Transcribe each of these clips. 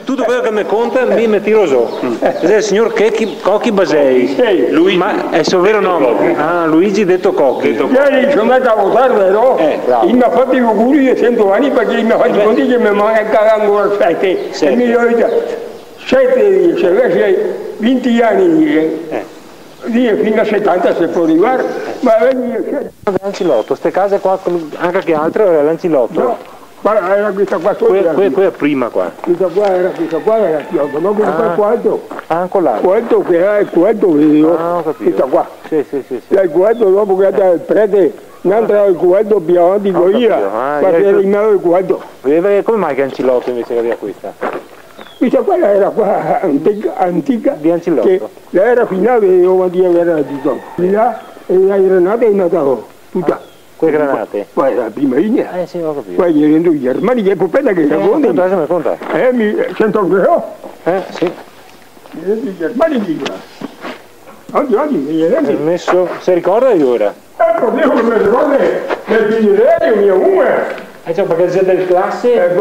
Tutto quello che mi conta mi tiro su. È il signor Cocchi Basei. Luigi. Ma è il suo vero nome? Ah, Luigi detto Cocchi. Ieri sono andato a votare, vero? Bravo. Mi ha fatto i auguri di 100 anni perché mi ha fatto conti che mi manca ancora 7. E mi ho detto 7, se avesse 20 anni, fino a 70 se può arrivare. Ma L'Ancilotto, queste case qua, anche che altre era l'Ancilotto. no. Guarda, era questa qua sotto. Qui è prima qua. Questa qua era Chiotto, no? Questa qua è quarto. Ah, con l'altro. Quarto che è il quarto, vedo. Ah, ho capito. Questa qua. Sì. Il quarto dopo che era il prete, un'altra il quarto più avanti con io, ma che era in mezzo il quarto. Come mai che Ancilotto invece che aveva questa? Questa qua era qua antica. Di Ancilotto. Che era finale, io di era tutto. Di là, e la granata è nata tutta. Quelle granate? Poi la prima linea. Sì, ho capito. Poi gli erano gli armadi che popetta che racconta. Mi conta. Mi sento però. Sì. Gli armadi di qua. Oggi mi è messo. Si ricorda di ora? Devo che mi ricordo del figlio mio uno. Cioè, perché siete del classe?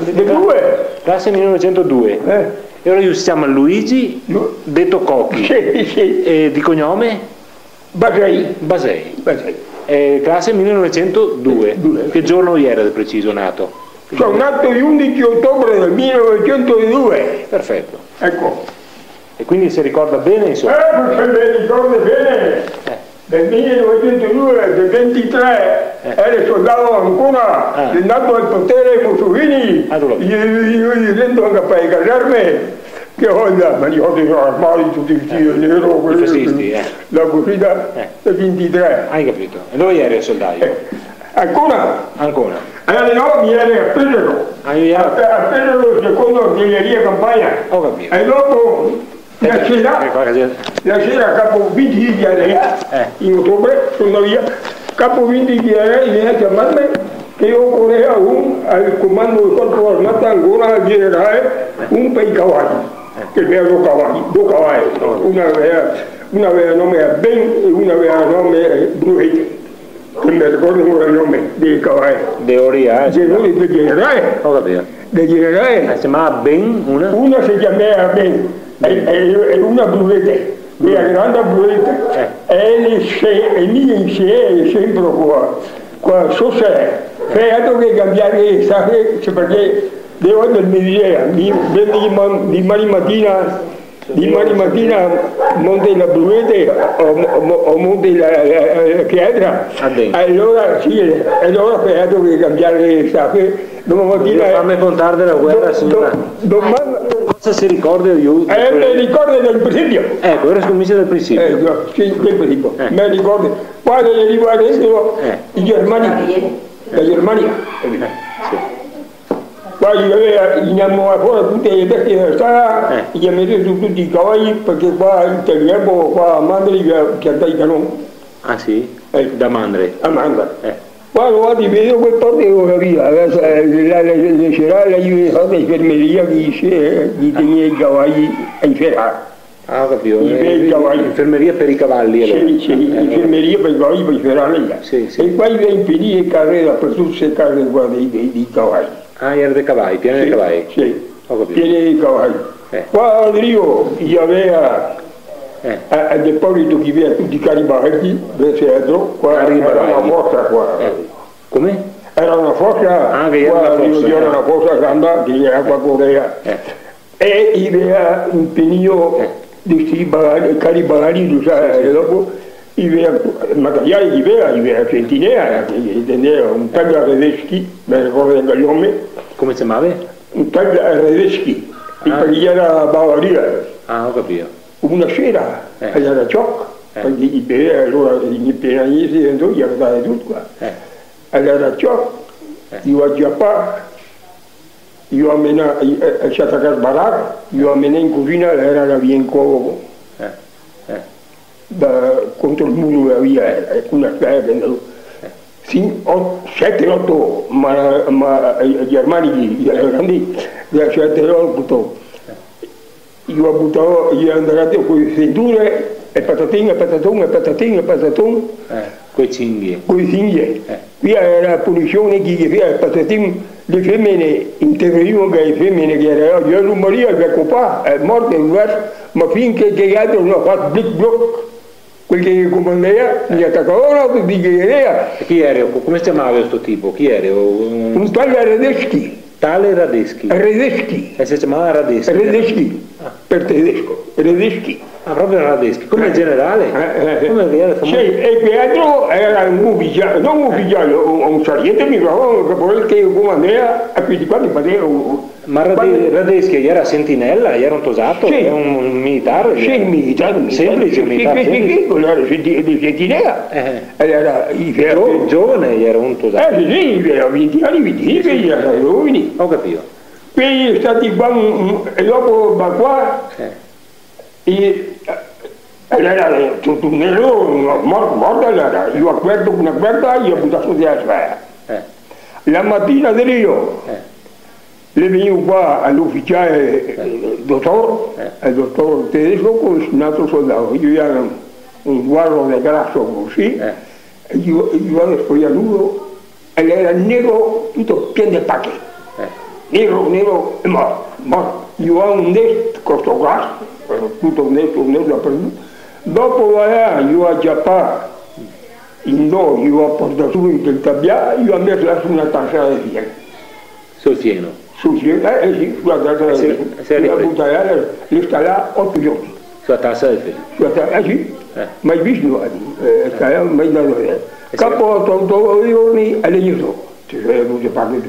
Di due. Classe 1902. E ora io si chiama Luigi, detto Cocchi. Sì. E di cognome? Basei. Classe 1902. Che giorno era del preciso nato? Sono nato l'11 ottobre del 1902. Perfetto. Ecco. E quindi si ricorda bene, insomma? Perché mi ricordo bene. Del 1902, del 23, era soldato ancora, è nato al potere Mussolini. Io gli rendo anche per casarmi. Che onda, ma ricordo che sono armati tutti vestiti di nero, I fascisti, la corrida del 23. Hai capito? E dove eri il soldaio? Ancora? Allora no, mi ero a Pesaro. A Pesaro, secondo artiglieria campagna. Ho capito. E dopo la sera capo 20 di area, in ottobre sono via, capo 20 di area viene a chiamarmi che io correvo al comando del corpo armato ancora al generale un per i cavalli. Che aveva due cavalli, una aveva nome Ben e una aveva nome Bruette, che mi ricordo ancora il nome dei cavalli. De Oria, del generale. Ho capito. Del generale. Si chiamava Ben una? Una si chiamava Ben e una Bruette, la grande Bruette. E lì insieme sempre qua sopra. Credo che cambiare, perché devo mi diceva, di mani mattina monte la Bruette o monte la pietra, allora credo che cambiare, domani mattina. Fammi contare della guerra, signora. Cosa si ricorda di io? Mi ricordo del principio. Ecco, ora comincia dal principio. Sì, del principio. Mi ricordo. Quando arriva dentro i germani. La Germania. Poi andiamo a fuori tutte le bestie della strada, gli ha messo su tutti i cavalli perché qua in Terriamo, qua a Mandri pianta i canoni. Ah sì? Da Mandri? A Mandri. Quando vado vedo quel porte che via, c'era la infermeria che gli teneva i cavalli a inferrare. Ah, ho capito. Infermeria per i cavalli. Sì, infermeria per i cavalli per inferrare. E poi viene impedire le carre dappertutto, queste carre qua dei cavalli. Ah, era dei cavalli, piene dei cavalli? Sì, ho capito. Piene dei cavalli. Qua a Rio gli aveva a deposito che aveva tutti i carri verso qua era una fossa qua. Come? Era una fossa, era una fossa grande che era qua Corea. E aveva un penio di questi carri bagagli, e dopo aveva materiali che aveva centinaia, che teneva un taglio a Redeschi, mi ricordo del nome. Come si chiamava? Un taglio a Redeschi, perché era Bavaria. Ah, ho capito. Una sera, era ciò, perché i bere, allora i penalisti dentro gli aveva dato tutto qua. Allora ciò, io a Giappà, io amena, c'è attaccato barak, io amena in cucina, era la via in covo. Contro il muro via, una strada che 7-8 ma gli armadi grandi, 7-8 io ho buttato, io andavo con le cinture, e patatine, e patatone, e patatine, e patatone. Con i cinghie. Con i cinghie. Qui era la punizione che aveva i patatine, le femmine intervenivano con le femmine che erano, io non morivo perché papà è morto in verso, ma finché gli altri non hanno fatto blic-bloc, quel che comandava, mi attaccavano, mi chiedeva. Chi era? Come si chiamava questo tipo? Chi era? Un tale Radeschi. Tale Radeschi. Radeschi. E si chiamava Radeschi? Radeschi, per tedesco, Radeschi. Ah, proprio Radeschi, come generale? Come era famoso? Sì, e Pietro era un ufficiale, non un ufficiale, un sargento che che comandava a più di quanti poteva. Ma Radeschi era sentinella, era un tosato, sì. Era un militare? Sì, un militare. Semplice, un militare. Sì, quello era di sentinella. Era giovane, era un tosato. Sì, aveva 20 anni, era giovani. Ho capito. Poi è stati qua, e dopo va qua, e era tutto nero, morto, io ho aperto una guarda, io ho buttato via la sfera. La mattina dell'io, le venivo qua all'ufficiale il dottor tedesco con un altro soldato, io ero un guardo di grasso così, e io ero spogliato e era nero tutto pieno di pacche, nero e morto. Io ho un nest con questo grasso, tutto nero dappertutto. Dopo io ho giappato in do, io ho portato su il tabbia, io ho messo là su una tassa di fieno. Sul fieno? Sul fieno, sì, sulla tassa di fieno. La buttare, le sta là 8 giorni. Sulla tassa del fieno? Sulla tassa, sì, mai visto, sta là, mai dato vedere. Capo 8 giorni e le so, ci sono tutte paghe,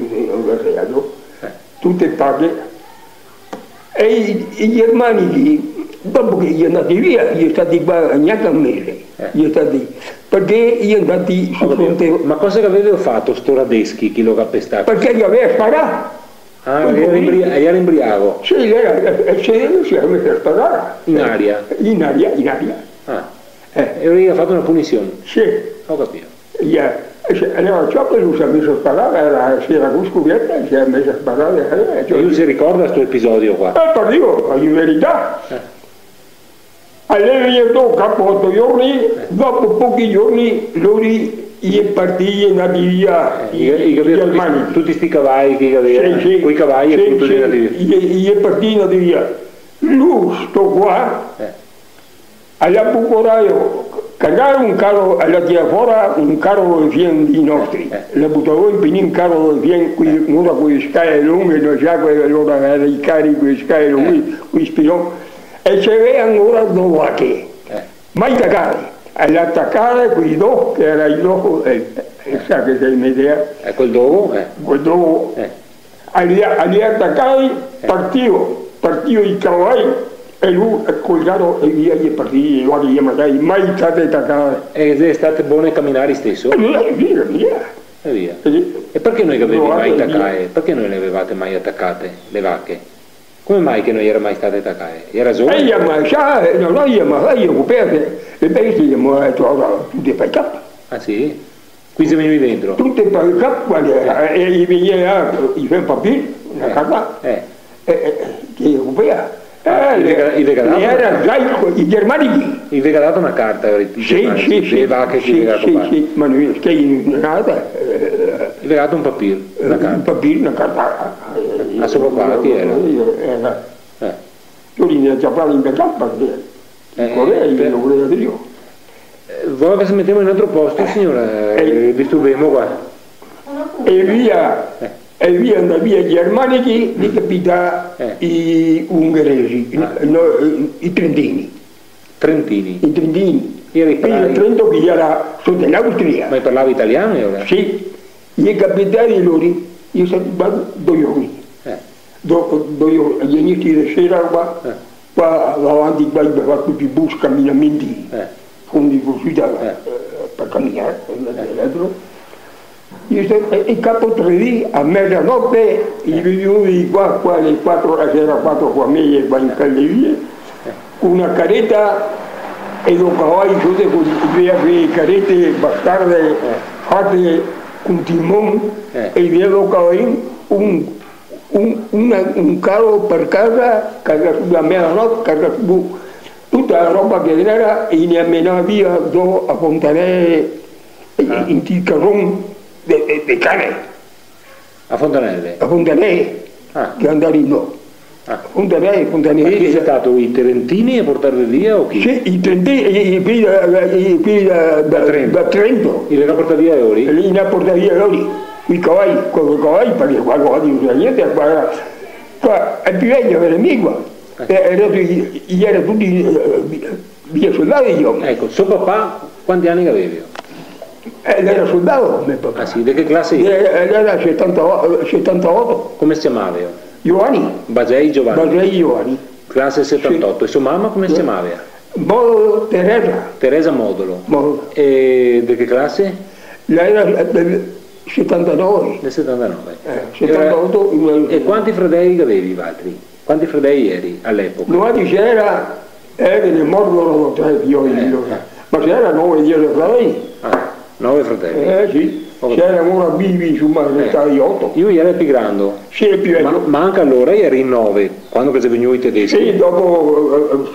tutte paghe. E i germanici, dopo che gli andati via, gli stati qua neanche un mese, gli stati, perché gli andati sul fronte. Ma cosa che aveva fatto sto Radeschi, chi lo capestato? Perché gli aveva sparato. Ah, era imbriaco? Sì, si era messo a sparare. In aria? In aria. Ah, e lui ha fatto una punizione? Sì. Ho capito. Allora ciò che lui si è messo a sparare, si era con scoperta e si è messo a sparare. E lui si ricorda questo episodio qua? Per Dio, in verità. Allora dopo 8 giorni, dopo pochi giorni, lui è partito in via i germanici. Tutti questi cavalli che aveva, quei cavalli e tutto è partito in via. Lui, sto qua, alla bucoraio, cargare un carro alla tia fuori, un carro di fieno di nostri. La buttavo in pinì un carro di fieno, uno con le scale lunghe, non sa allora era i carri con le scale lunghe, con i spironi. E c'era ancora due che, mai attaccare. All'attaccare quei due, che era il dopo, sa che sei un'idea. E quel dopo? Quel dopo. Agli attaccare partivo i cavalli e lui è colgato e via gli è partito, guarda gli magari mai state attaccare. Ed è stato buono camminare stesso? Via. E via. E perché noi che avevi mai attaccate? Perché non le avevate mai attaccate, le vacche? Come mai che non era mai state attaccate? Era solo? Io coperte, le bestie gli hanno trovato tutte per capo. Ah sì? Qui si venivi dentro? Tutte per capo, e gli veniva, gli fa un papiro, una carta, che coperte. I germanici. Gli aveva dato una carta, le vacche che aveva comprato. Sì, ma non è che in nada. Gli aveva dato un papiro, una carta. Un papiro, una carta. A suo papà chi era? Io gli ho già parlato in Becampa, in Corea, io lo volevo dire io. Voi che si mettiamo in un altro posto, signora, disturbiamo qua. E via da via germanici li capita i ungheresi, i trentini. Trentini? I trentini. Il Trento che era sotto l'Austria. Ma parlavi italiano ora? Sì, gli capitani loro, io sono stato 2 giorni. 2 giorni, gli inizi di sera qua davanti qua aveva tutti i bus camminamenti, fondi così per camminare. Il capo 3D a mezzanotte i venuti qua alle 4, c'era 4 famiglie qua in Calderie, con una caretta e due cavalli tutte con le carette bastarde fatte con timone e via due cavalli, un carro per casa sulla mezzanotte, carga su tutta la roba che era e ne ammenava via a Fontanelle in Ticcaron di cane. A Fontanelle? A Fontanelle, che andava no. Fontanelle. Ma chi è stato? I Trentini a portarli via o chi? Sì, i Trentini, qui da Trento. E li ha portati via Eoli? Li ha portati via Eoli, i cavalli, perché quando non c'è niente, qua è più vecchio per me qua. Era tutti via soldati io. Ecco, suo papà quanti anni avevi? Era soldato mio papà. Ah sì, di che classe? Era 78. Come si chiamava io? Giovanni. Basei Giovanni. Basei Giovanni. Classe 78. Sì. E sua mamma come si chiamava? Teresa. Teresa Modolo. Modolo. E di che classe? Lei era del 79. Del 79. 78. E quanti fratelli avevi, Valtri? Quanti fratelli eri all'epoca? Non c'era, ne morgono 3 figlioli, ma c'era 9-10 fratelli. 9 fratelli? Sì. C'era una bibi, insomma, stava 8. Io ero più grande. Sì, più vecchio. Ma anche allora eri in 9, quando che venuto i tedeschi? Sì, dopo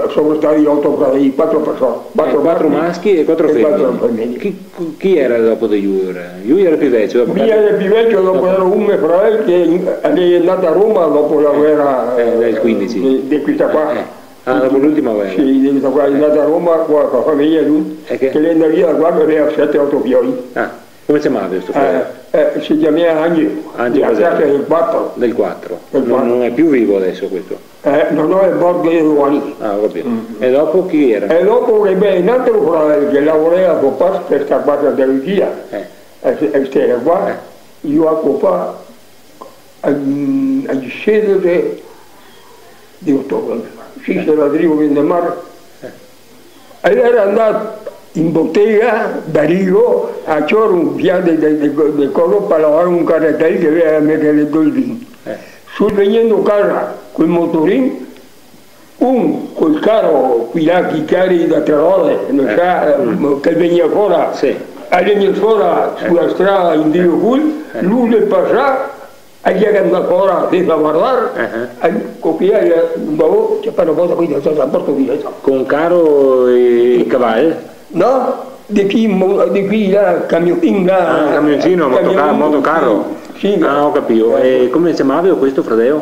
sono stati 8 fratelli, 4 persone. 4 maschi e 4 femmine. Chi era dopo di lui? Lui era più vecchio. Lui era più vecchio, dopo era un mio fratello che è andato a Roma dopo la guerra del 15. Di questa qua. Dopo l'ultima guerra? Sì, è andato a Roma con la famiglia lui, che lei andava via da qua che aveva 7-8 fiori. Come si chiamava questo fratello? Si chiamava Angelo. Angelo del 4. Del 4. Non è più vivo adesso questo? No, è morto di Giovanni. Ho capito. E dopo chi era? E dopo ebbe un altro fratello che lavorava con Paz per questa parte della via. E stava qua. Io a qua al 16 di ottobre. Sì, se la Rodrigo Vindemar. E era andato in bottega da Rigo a c'era un piano di collo per lavare un carrettello che aveva mettere le 2 vini. Sul venendo casa col motorino, col carro qui là, chi cari da Terole, che veniva fuori, veniva fuori sulla strada in Dio Cul, lui le passava, e gli era fuori senza guardare, e copiare un po', c'è una cosa qui da porto via. Con carro e cavallo? No, di qui là, camioncino là. Camioncino, motocarro? Sì. Ho capito. E come si chiamava questo fratello?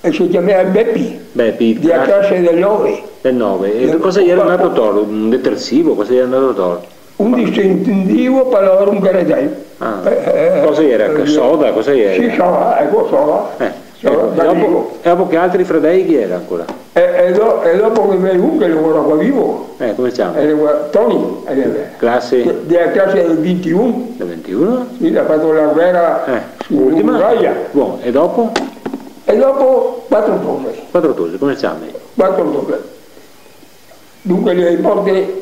Si chiamava Beppi. Beppi. Di classe del 9. Del 9. E cosa gli era andato toro? Un detersivo? Cosa gli era andato toro? Un distintivo per lavare un carrettello. Cosa era? Soda? Cosa era? Sì, soda, ecco soda. E dopo che altri fratelli chi era ancora? E dopo che me uno che lavora qua vivo. Come si chiama? Tony. Classe? Della classe del 21. Del 21? Sì, ha fatto la guerra ultima. Buon. E dopo? E dopo 4 torre. 4 torre, come si chiama? 4 torre. Dunque le porte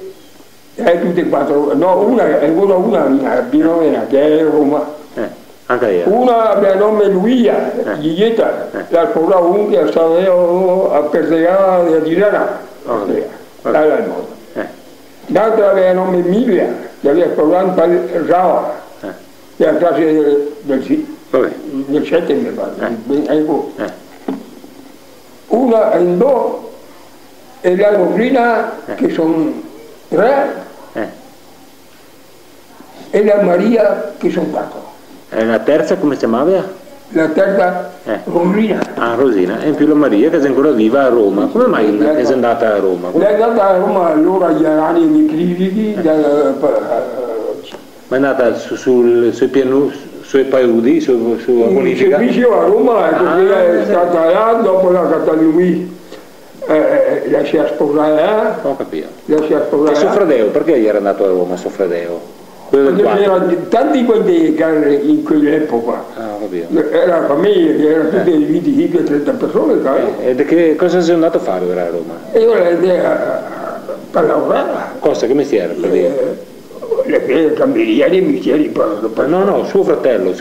tutte e 4. No, una a Pinovena, che è Roma. Anche io. Una aveva nome Luia, Giglietta, la sposa un che stava a Pertegana di Tirana, dalla moda. L'altra aveva nome Emilia, che aveva sposato per Rava, che è la classe del 7 mi pare. Una in do e la Rosina, che sono 3, e la Maria, che sono 4. E la terza come si chiamava? La terza Rosina. Rosina. E in più la Maria che è ancora viva a Roma. Come mai è andata a Roma? È andata a Roma allora agli anni di crisi. Ma è andata sui paesi, su bonifica? Il servizio a Roma, è stata là, dopo la Catalunya la si è sposata. Ho capito. La si è sposata. E suo fratello, perché gli era andato a Roma suo fratello? C'erano tanti quelli in quell'epoca. Ho capito. Era la famiglia, erano tutte 25-30 persone. E che cosa sei andato a fare ora a Roma? E io per lavorare. Cosa? Che mestiere per dire? Le cameriere, i mestieri. No, suo fratello,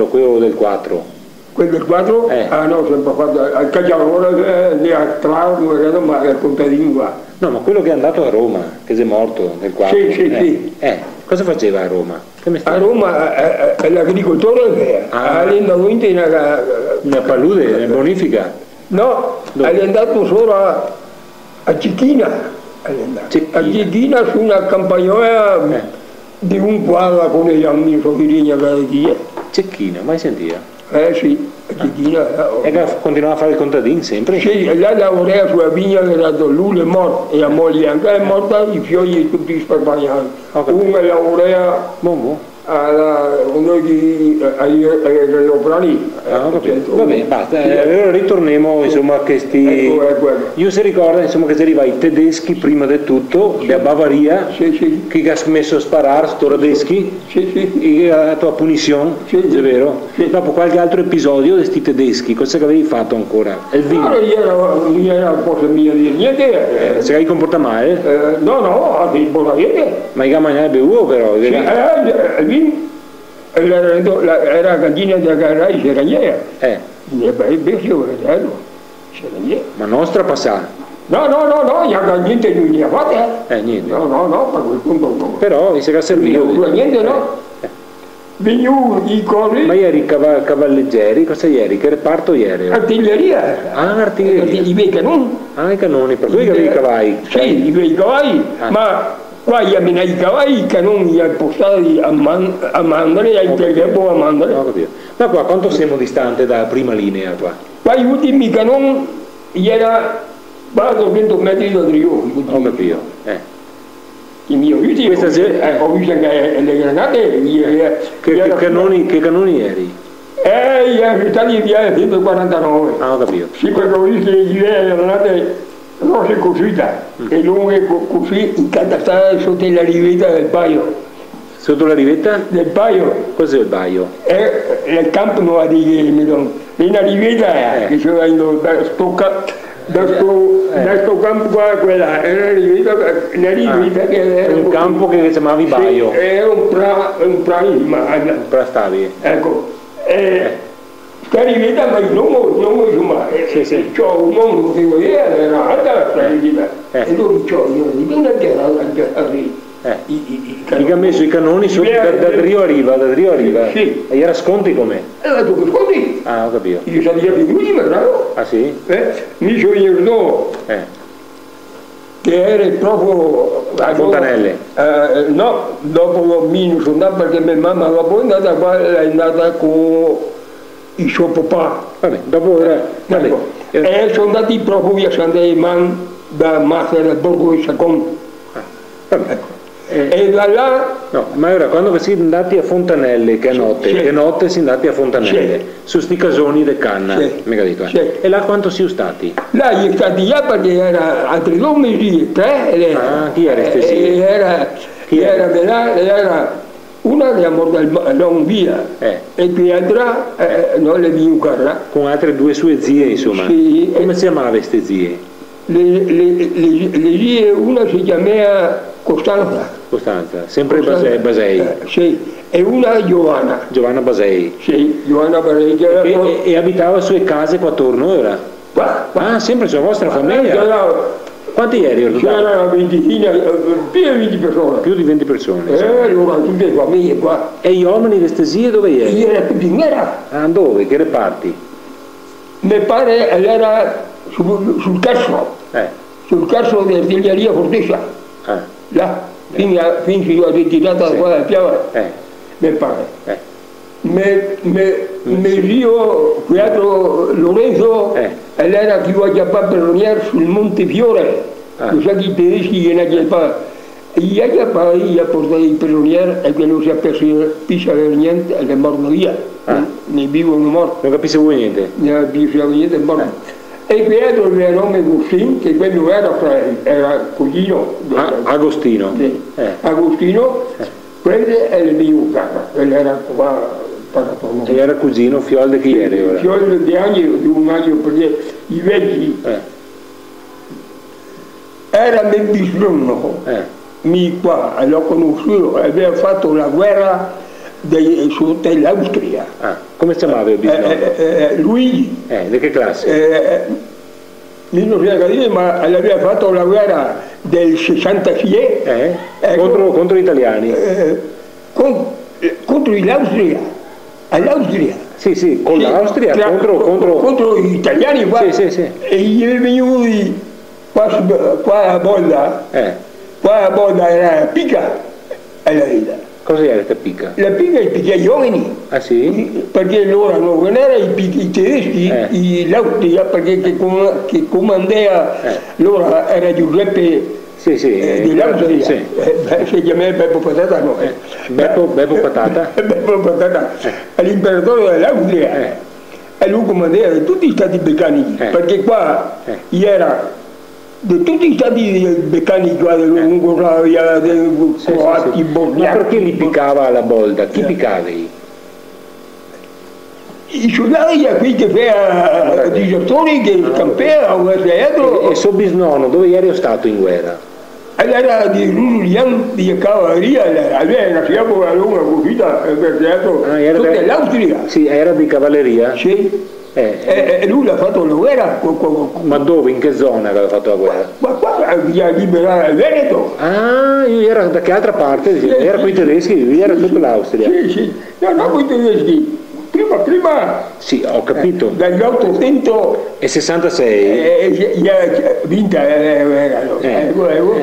quello del 4. Quello del 4? No, sempre fatto. Al Cagliavoro, lì a Travo, ma al contadino qua. No, ma quello che è andato a Roma, che è morto nel 4. Sì. Cosa faceva a Roma? A Roma l'agricoltore è andato in una palude, una bonifica? No, è andato solo a Cecchina. A Cecchina su una campagnola di un quadro con gli anni che Cecchina, mai sentito? Sì, a Cecchina. E continuava a fare il contadino sempre? Sì, lei lavorava sulla vigna che era lui è morto e la moglie anche è morta, i figli tutti sparpagliati. Uno lavorava agli operani. Va bene, basta. Allora ritorniamo insomma a questi. Io si ricorda insomma che arrivavano i tedeschi prima di tutto, da Bavaria, che ha smesso a sparare, sto tedeschi, e ha dato a punizione, è vero? Dopo qualche altro episodio di questi tedeschi, cosa che avevi fatto ancora? Il vino? Non era cosa mia di niente. Se hai comportato male? No, non buona niente. Ma i gamani bevuto però? Era la cantina della Carrai, c'era niente. Ma nostra passata? No, niente non ne ha fatta. Niente. No, per quel punto no. Però vi si è servito. Niente, no. Venivo i corri. Ma ieri cavalleggeri, cosa ieri? Che reparto ieri? Artiglieria. Artiglieria. I bei canoni. I canoni, per cui che avevi i cavalli? Sì, i bei cavalli, ma qua gli amminai i cavalli, i canoni appostati a mandare, ai telefono a mandare. Ma qua quanto siamo distanti dalla prima linea qua? Qua gli ultimi canoni era 200 metri da Rio. Ho capito. I miei ultimi, ho visto che le granate, che canoni eri? Gli stati via 149. Ho capito. Sì, perché ho visto le granate rosse costruite e lunghe così incatastate sotto la rivetta del Baio. Sotto la rivetta? Del Baio. Cos'è il Baio? Il campo non ha di una rivetta che c'era in da sto campo qua quella era una rivetta che era un campo che chiamavi Baio. Era un prastavi. Ecco. Sta rivetta ma non insomma c'ho un uomo che era alta la rivetta e lui c'ho una terra che ha messo i canoni sotto da Rio a riva, sì. E gli era sconti com'è? Tu che sconti? Ho capito. Io sabia più di me, bravo. Ah sì? Mi sono che era proprio Fontanelle? No, dopo mi sono andato perché mia mamma dopo è andata qua, è andata con il suo papà. Vabbè, dopo era. E sono andati proprio via Sant'Eman da Massa del Borgo di Sacon. Vabbè. E da là. No, ma ora quando si è andati a Fontanelle, che notte si è andati a Fontanelle, su sti casoni di canna, mica detto. E là quanto si è stati? Là gli è stati là perché era altri 2 mesi, 3. Chi era stessi? Era una che è morta non via e l'altra non le viuca. Con altre 2 sue zie, insomma. Sì. Come si chiamava queste zie? Le zie, una si chiamava Costanza, sempre Basei. Sì, e una Giovanna. Giovanna Basei. Sì, Giovanna Basei. E abitava sulle case qua attorno ora? Qua. Sempre sulla vostra famiglia? Quanti eri? C'erano 20, più di 20 persone. Più di 20 persone. Allora tutte le famiglie qua. E gli uomini di stesie dove eri? Era tutti in guerra. Dove? Che reparti? Mi pare era sul Castro. Sul Castro di artiglieria Fortezza. Là, finché io ho ritirato da qua dal piano, mi pare. Mio zio, Pietro Lorenzo, era che io ho fatto prigioniero sul Monte Fiore, lo sa che i tedeschi gli hanno fatto. Gli ha portato il prigioniero e che non si è perso niente, è morto via, ne vivo o morto. Non capisce voi niente? Non capisce niente, è morto. E Pietro il nome Agostino, che quello era cugino. Agostino? Sì. Agostino, quello è il mio capo, quello era qua parato. E era cugino, figlio di chi eri ora? Figlio di un anno perché i vecchi. Era mio bisnonno, mi qua, l'ho conosciuto, aveva fatto la guerra sotto l'Austria. Come si chiamava il bisnonno? Luigi. Di che classe? 1914, ma aveva fatto la guerra del 66 contro gli italiani. Contro l'Austria, all'Austria. Sì, con l'Austria, contro gli italiani qua. Sì. E gli è venuti qua a Bolla, era picca alla vita. Cos'era questa picca? La picca è picca giovani. Ah sì? Perché loro non era i tedeschi, l'Austria, perché che comandava loro era Giuseppe dell'Austria. Si chiamava Beppo Patata, no? Beppo Patata? Beppo Patata, l'imperatore dell'Austria. E lui comandava tutti gli stati balcanici, perché qua era di tutti gli stati balcanici, qua dell'Ungheria, dei croati, bosniaci. Ma perché li piccava alla bolda? Chi piccavi? I soldati, qui che faceva disertori, che campavano, e suo bisnonno, dove eri stato in guerra? Era di Rulian, di cavalleria, aveva una fiamma lunga uscita per tutta l'Austria. Sì, era di cavalleria? Sì. E lui ha fatto la guerra. Ma dove? In che zona aveva fatto la guerra? Ma qua via liberare il Veneto. Ah, io ero da che altra parte? Era con i tedeschi, lui era tutta l'Austria. Sì. No, con i tedeschi. Prima. Sì, ho capito. Dagli 866. Vinta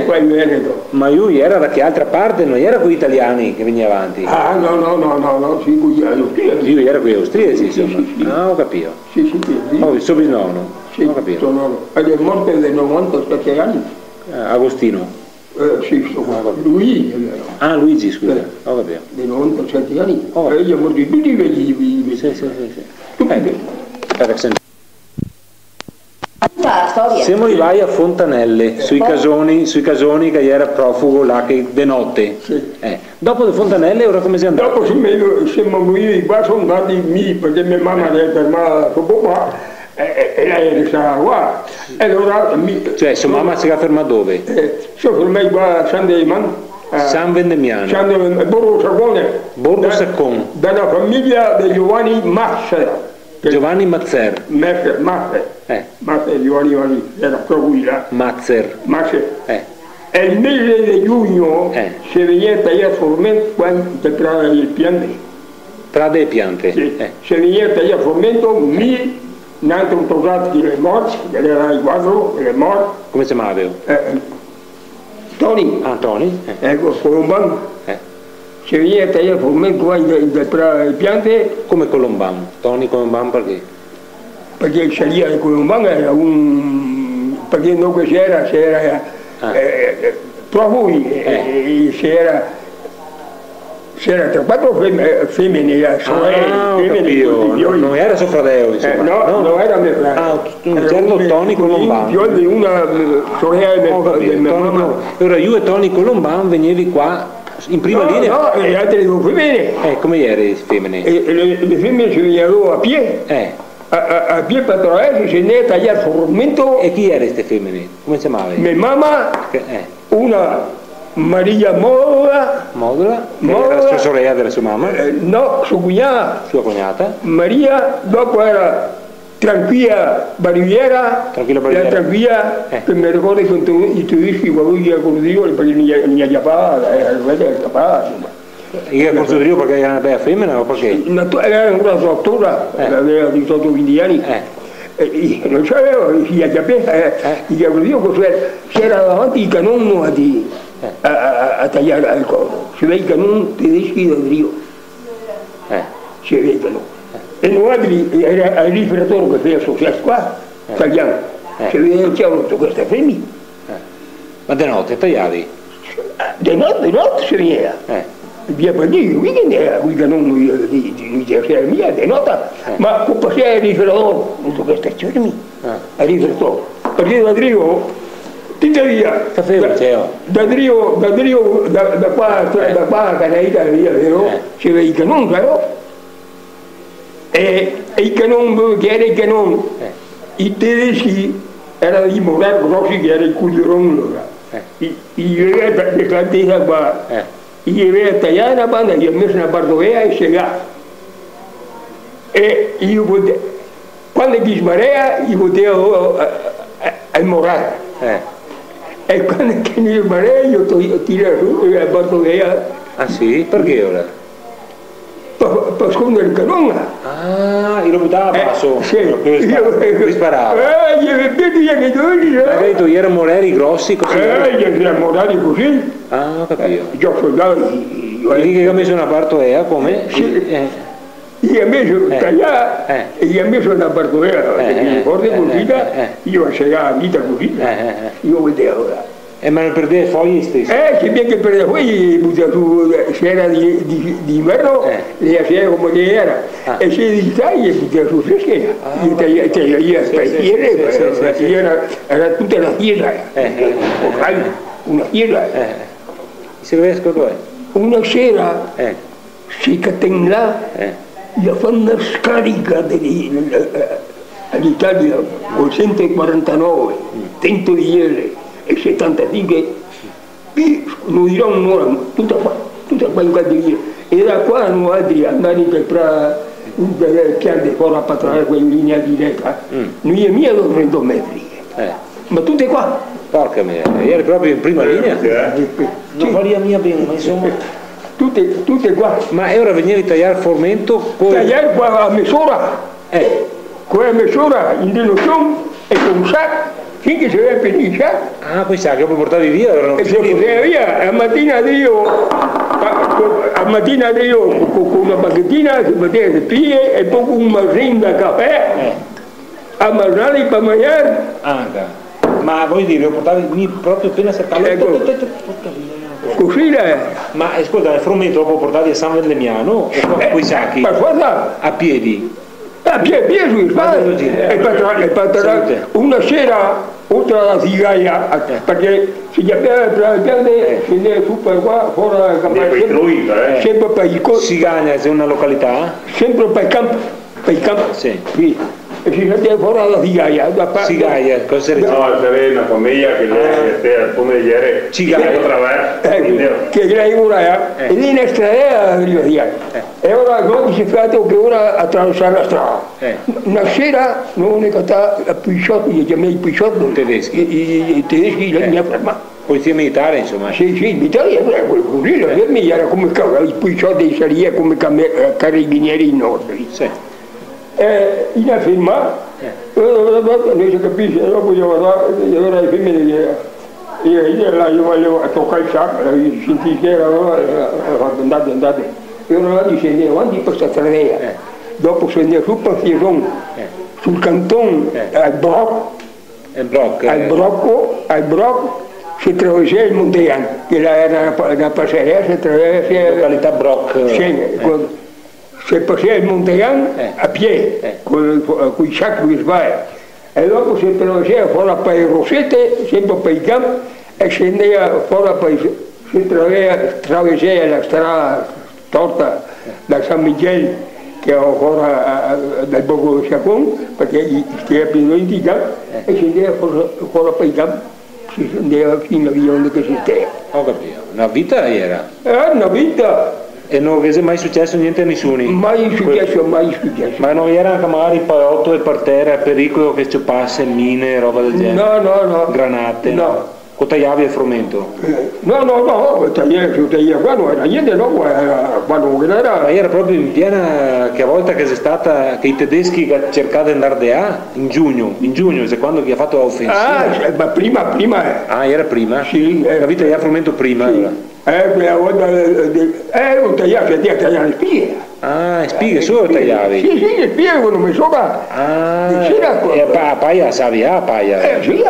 qua in Veneto. Ma lui era da che altra parte? Non era con gli italiani che veniva avanti? Ah, no, sì, con gli austriaci. Lui era con gli austriaci, insomma. Sì. Ah, ho capito. Sì. Oh, il suo bisnonno. Sì, ho capito. Ed è morto dai 97 anni. Agostino. Sì, lui. Ah, Luigi, scusa. Ho capito. Dei 97 anni. Io ho morto tutti i vecchi. Sì. Siamo arrivati a Fontanelle, sui casoni che era profugo là che de notte. Sì. Dopo le Fontanelle ora come si è andato? Dopo siamo venuti qua, sono andati perché mia mamma era fermata dopo qua e lei restava qua. E allora cioè sua mamma si è fermata dove? Si è fermata qua a San Demiano. San Vendemiano. Borgo Saccone. Borgo Saccone. Dalla famiglia di Giovanni Mazzer. Giovanni Mazzer. Mazzer, Giovanni, era proprio là. Mazzer. E il mese di giugno si veniva a tagliare formento quando entrava il piante. Tra le piante? Sì. Si veniva a tagliare formento, ne hanno trovato le morti, era il quadro, le morti. Come si chiamava? Tony. Ah, Tony? Ecco, Colomban. Si veniva a tagliare formento quando entrava il piante. Come Colomban? Tony Colomban perché? Perché il salia di Colomban era perché non c'era proprio c'era tra quattro femmine, non era suo fratello, insomma. Non era mio fratello. Un certo Tony Colomban. Io di una sorella di mia mamma. Allora io e Tony Colomban venivi qua in prima linea? No, le altre due femmine. Come erano le femmine? Le femmine si venivano a piedi. A piedi per attraverso, si andava a tagliare formento. E chi erano queste femmine? Come si chiamava? Mia mamma, una Maria Modola. Era la sua sorella della sua mamma? No, sua cognata. Maria, dopo era Tranquilla Barriera, Tranquilla, che mi ricordo che i tedeschi quando io conoscevo perché non gli chiamava, era insomma. Io conoscevo perché era una bella femmina o perché? Era una dottora, aveva 18-20 anni. Non c'avevo, gli chiamava, c'era davanti il canone a tagliare al collo, si vede il canone tedeschi da Rio, si vede il canone. E noi era il riferitore che faceva successo qua, tagliando, si vede che c'era questa femmina. Ma di notte tagliavi? Di notte si veniva. Via per dire, weekend era il canone di mia, di notte, ma può passare il riferitore, non so che stazione mia, il riferitore, perché da Rio via, da qua a Canaita via, si vede il canone, però, e il canone, che era il canone, i tedeschi erano di Morar Grossi, che era il culturone, gli aveva decantata qua, gli aveva tagliato la banda, gli ha messo una bardovea e segà. E io quando gli smarea, io potevo al morale. E quando tieni il mare io tiro su e porto via. Ah sì? Perché ora? Per scondere il canone. Ah, io lo buttava a basso. Sì. Io sparavo. Gli avevi che tu magari tu eri morelli grossi così. Gli avevi morelli così. Ah, ho capito. Io soldavo. Lì che ho messo una partoea come? Sì. Gli ha messo tagliare e gli ha messo una partoea. Forte così, io c'era la vita così. Io vedevo. Ma non perdeva foglie stesse? C'è bien che perdeva foglie, butta su, se era di inverno, le faceva come le era. E se di taglia, butta su freschera. Era tutta la chiesa. Una chiesa. Si vede cosa è? Una sera si catena la fa una scarica all'Italia con 149, 100 di ieri e 75, non dirò un'ora, tutta qua in quattro ieri. Era qua non altri andati per un piano di fuori a patronare quella linea di retta, noi e mia 200 metri, ma tutte qua. Porca mia, eri proprio in prima linea? Non varia mia bene, ma insomma... Tutte qua. Ma ora veniva a tagliare il formento? Tagliare qua a mezz'ora. Qua a mezz'ora in diluzione e con un sacco, finché si vede finire. Ah, quei sacchi poi portavi via? E si portava via, a mattina io con una bacchettina si metteva le pie e poi con un marino da caffè a mangiare per mangiare. Ma vuoi dire, lo portavi proprio appena seccato? Così Ma ascolta, il frumento lo portavi a San Vendemiano o quei sacchi? Per forza? A piedi? A piedi sui spalti. E per una sera, oltre alla zigaia, perché si chiamava tra le piante, scendeva su per qua, fuori dalla campagna. Sempre per i costi. Sigagna, è una località? Sempre per il campo. Per il campo? Sì. E si sentiva fuori dalla Zigaia. Cigaia, cosa sarebbe? No, c'era una famiglia che era come ieri. Cigaia. Che lei ora e lì in strada la Zigaia. E ora noi si è fatto che ora attraversare la strada. Una sera non è caduta a Pisciotto, gli chiamai i Pisciotto. I tedeschi li ha fermati. Polizia militare, insomma. Sì, militare era così, era come i Pisciotti sarebbero come carabinieri nostri. In a firma, non si capisce, dopo io ora le femmine io volevo toccare il sacco, sentì che era andate, io non la scendere avanti per questa strada, dopo scendere su per Fieron, sul canton al Brocco, si attraversava il Montean, che era una passerella, si attraversava la località Broc. Si passava il Montegan a piedi, con i sacchi che sbagliano. E dopo si attraversava fuori per le Rosette, sempre per i campi, e scendeva fuori per si attraversava la strada torta da San Miguel, che è ancora dal Borgo di Sciacon, perché era pieno di campi, e scendeva fuori per i campi, si scendeva fino a via onde che si stava. Ho capito, una vita era? Una vita! E non è mai successo niente a nessuno? Mai successo. Ma non era anche magari paiotto e per terra, pericolo che ci passa, mine, roba del genere? No. Granate? No. O tagliavi il frumento? No, tagliava qua non era niente, no, quando non era. Ma era proprio in piena, che a volte che c'è stata, che i tedeschi cercavano di andare a in giugno, è quando ha fatto l'offensiva. Ma prima. Ah, era prima? Sì. Avevi tagliato il frumento prima? Sì. Quella volta, non tagliavi, tagliare le spie. Ah, spighe solo tagliavi? Sì, le spie quando mi sopra. E a paia savi, paia? Sì,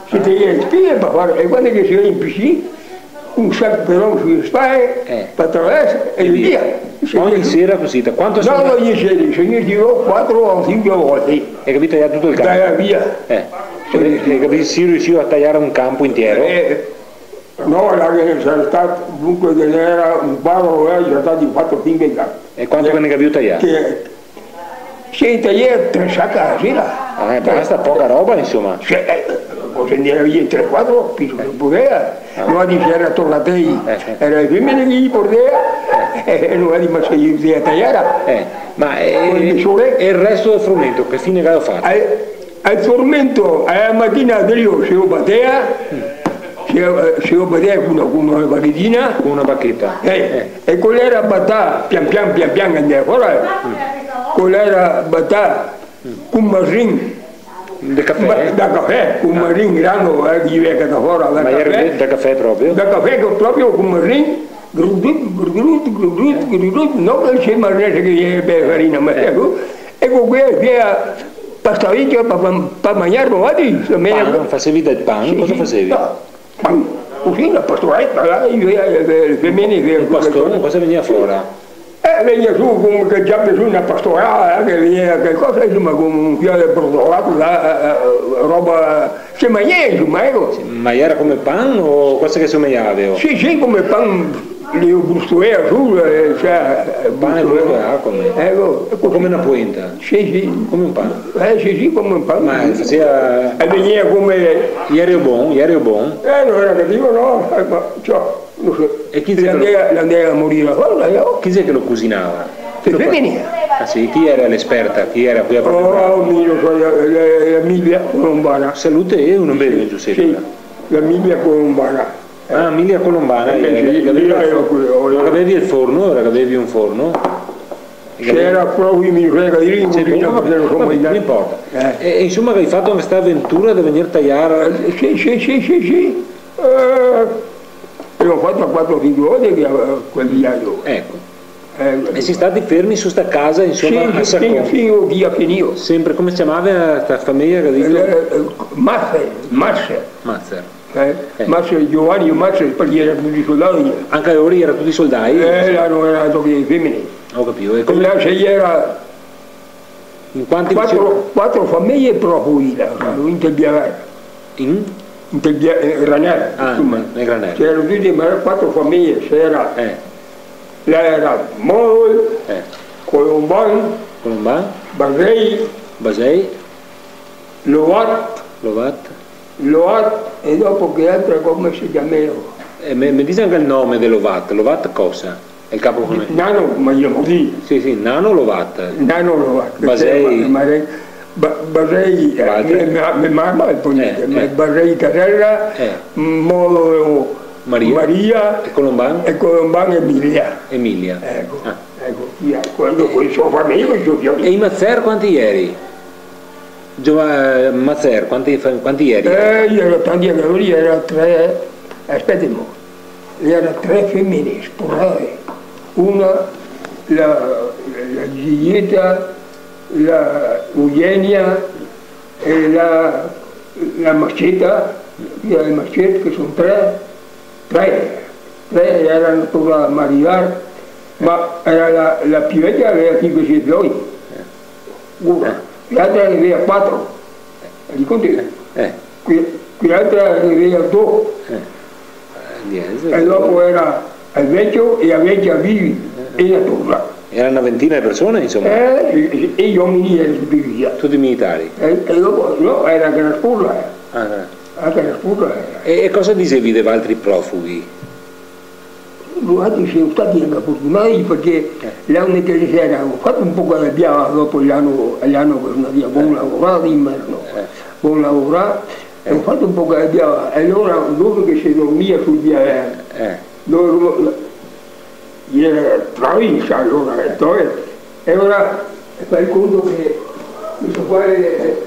si taglia le spie per fare, e quando si va in piscina, un sacco però sulle spalle, per attraverso e via. Ogni sera così, quanto No, ogni sera, se io dirò 4 o 5 volte. Hai capito, tagliare tutto il campo? Taglia via. Hai capito, si riusciva a tagliare un campo intero? No, c'era stato, dunque era un barro, c'era stato in 4-5 campi. E quanto ne capivo tagliare? Si tagliava 3 sacche alla sera. Basta, poca roba insomma. Poi andava via in 3-4, più che poteva. Non c'era tornato lì, era il femmine che gli portava, e non ha ma se gli poteva tagliare. Ma e il resto del frumento, che fine aveva fatto? al tormento alla mattina io se lo battea, se lo battea con una bacchetina. Con una bacchetta. E quella era battata, pian pian andava fuori. Quella era battata con un marin. Da caffè? Da caffè, con un marin grande che viene da fuori. Ma era da caffè proprio? Da caffè proprio con un marin. Non che c'è marrese che è farina, ma ecco quella che pastavicchio per mangiare provati. Facevi del pan? Cosa facevi? Pan, così la pastoretta, le femmine. Il pastore cosa veniva fuori? Veniva su come già preso una pastorale, che veniva qualcosa, insomma, con un fiore brodato, roba, si mangiava, insomma, ecco. Ma era come pan o cosa che somigliava? Sì, come pan. Le bustoea su, cioè... Pane come? Ecco. Come una poenta? Sì. Come un pane? Sì, come un pane. Ma faceva... E veniva come... Ieri o buon? Non era cattivo, no, ma cioè, non so. E chi l'andava a morire? Chi è che lo cucinava? Femminile. Ah sì, chi era l'esperta? Chi era qui a parlare? Emilia Colombana. Salute e uno beve, Giuseppe? Sì, l'Emilia Colombana. Emilia Colombana, avevi il forno, ora che avevi un forno. C'era proprio mi frega di non importa. E insomma che hai fatto questa avventura di venire a tagliare? Sì. L'ho fatto a 4 volte che quel viaggio. Ecco. E si stati fermi su sta casa, insomma, a Saccone? Sì, via finito. Sempre, come si chiamava questa famiglia che dico? Mazzer. Giovanni Mazzer, perché erano tutti soldati. Anche loro erano tutti soldati? Erano tutti femmini. Ho capito. E come là c'era in quanti 4 famiglie profughi, in Telbiavera. In Granera. Nel Granera. C'erano tutti 4 famiglie, c'era. Là era Mol, Colomban, Basei, Lovat, e dopo che altre come si chiamano? Mi dice anche il nome dell'Ovat, Lovat cosa? È il capo come? Nano, ma io lo dico. Sì, Nano Lovat. Basei, mi mamma il ponente, Basei Carrera, Molo Maria e Colomban Emilia. Ecco, quando poi sua famiglia. E i Mazzer quanti ieri? Mazzer, quanti ieri? Ero tanti anni, erano 3, aspettamo, erano 3 femmine sposate, una, la Giglietta, la Eugenia e la Mascetta, che sono 3 erano per mariare, ma era la più vecchia aveva 5 figli, una, l'altra aveva 4, li conti? Quell'altra aveva 2, e dopo era il vecchio e la vecchia vivi e la torna. Era una ventina di persone, insomma? E gli uomini erano tutti via. Tutti militari? E dopo, no, era anche la sposa. E cosa dicevi degli altri profughi? Guardi, siamo stati anche fortunati perché l'anno che c'era, ho fatto un po' che abbiamo dopo l'anno che sono via, buon lavorare d'inverno, buon lavorare, e ho fatto un po' che abbiamo, e allora dopo che si dormia sul via era traviscia allora, e ora fai conto che questo qua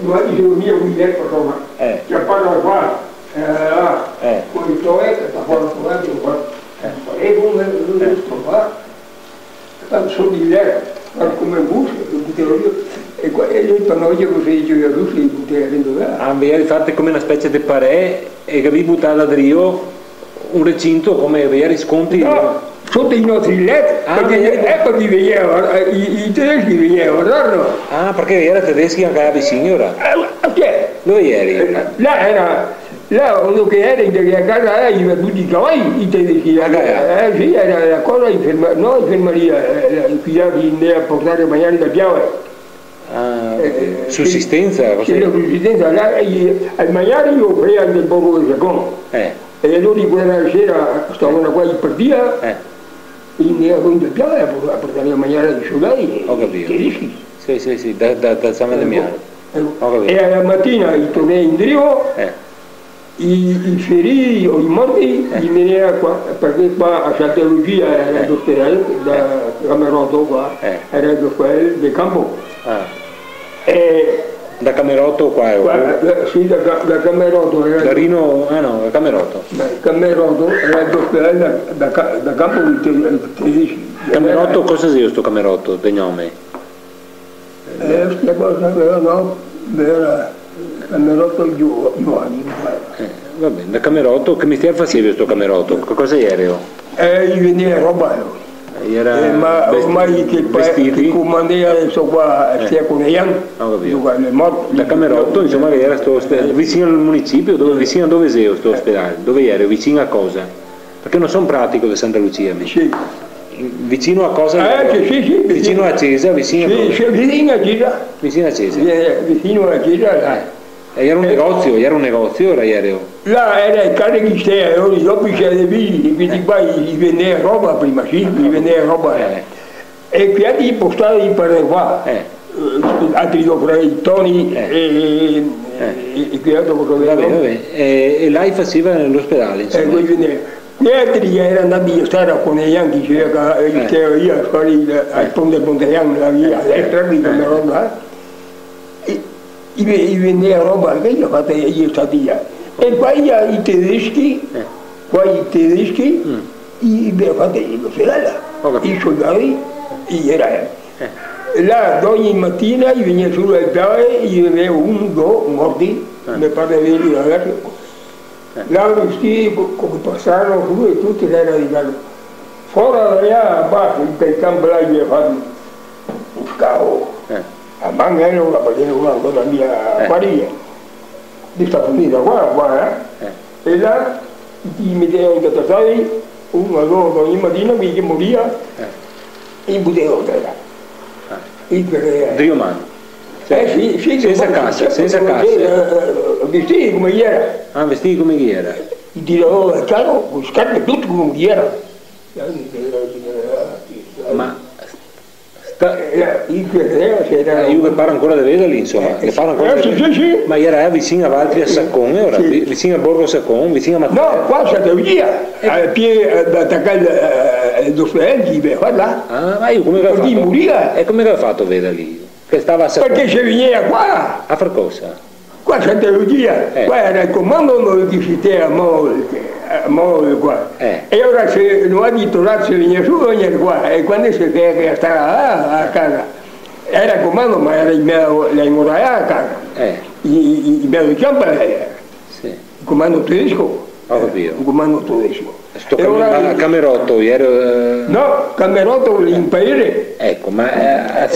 guardi si dormia con il letto, insomma, si appara qua, questo che sta fuori qua. E come sto qua, sono di là, come bus, e io tornavo così, io russi, buttare dentro là. Avevi fatto come una specie di parè e che avevi buttato da Rio un recinto come avevi sconti? No, sotto i nostri letti, perché i tedeschi venivano a guardarlo. Ah, perché erano tedeschi anche vicini ora? Dove eri? Là era... Là, quello che era in casa era tutti i cavalli, i tedeschi. Sì, era la cosa, infermeria, figliati andava a portare a mangiare da piave. Sussistenza? Sì, la sussistenza. Là, al mangiare io offrivo anche il poco di Saccone. E allora quella sera stavano qua in partita, e andava con il piave a portare a mangiare i soldati. Ho capito. Tedeschi. Sì, da San Damiano. E alla mattina tornai in Drio, i feriti o i morti li veniva qua, perché qua a Sant'Elucia era l'ospedale, da Camerotto qua, era l'ospedale del campo. Da Camerotto qua? Sì, da Camerotto. Da Rino, no, da Camerotto. Da Camerotto era l'ospedale da campo tedeschi. Camerotto, cosa sia questo Camerotto, del nome? Questa cosa no, era Camerotto Giovanni. Va bene, da Camerotto, che mestiere facevi questo Camerotto? Cosa eri? Gli veniva roba. Ma ormai che comandava adesso qua sia con Ian, da Camerotto, insomma, era vicino al municipio, vicino a dove sei questo ospedale? Dove eri? Vicino a cosa? Perché non sono pratico di Santa Lucia. Sì. Vicino a cosa? Sì, vicino a Cesa, vicino a Cesa. Vicino a Cesa. Vicino a Cesa. Era un negozio, era ieri. Là era il cane che stia, dopo c'era dei figli, quindi qua gli vendeva roba prima, sì, gli vendeva roba. E qui gli postava per qua, altri dopo i toni e qui dopo va bene. E lei faceva nell'ospedale, insomma. Gli altri erano andati a stare con i Yanchi, c'era io a fare al ponte Montegliano, la via, all'estra, quindi una roba. I vendeva roba che io ho fatto io stadia. E poi i tedeschi, abbiamo fatto l'ospedale, i soldati, là ogni mattina gli veniva sulla piave, gli veniva uno, due morti, mi pare vedi ragazzi. Là vestiti come passavano su e tutti erano di casa. Fuori da là, basso, il campo là gli ha fatto un cavo. A Manga era una cosa mia Maria, di Stati Uniti, qua, e là ti metteva in catasai, uno ogni mattina mi moriva e buttava terra. Dio mano? Sì, senza cassa. Vestiti come era. Ah, vestiti come era? Ti tiravo il carro, con scarpe tutto come era. Ma io che parlo ancora di vederli, insomma, che parlo ancora sì. Ma era vicino a Valtri a Saccone, ora, vicino a Borgo Saccone, vicino a Matera. No, qua siete via, al piede da attaccare l'ospedale, là. Ah, ma io come che ho fatto? E come che ho fatto a vederli? Che stava a Saccone? Perché se veniva qua. A far cosa? Qua siete via, qua era il comando che si stava a qua. E ora se non ha di tornare se viene su veniva qua, e quando si feia che stava a casa, era il comando ma era in mezzo la muraglia a casa, in mezzo di campo era il comando tedesco, un comando tedesco. A Camerotto ieri? No, Camerotto in paese. Ecco, ma a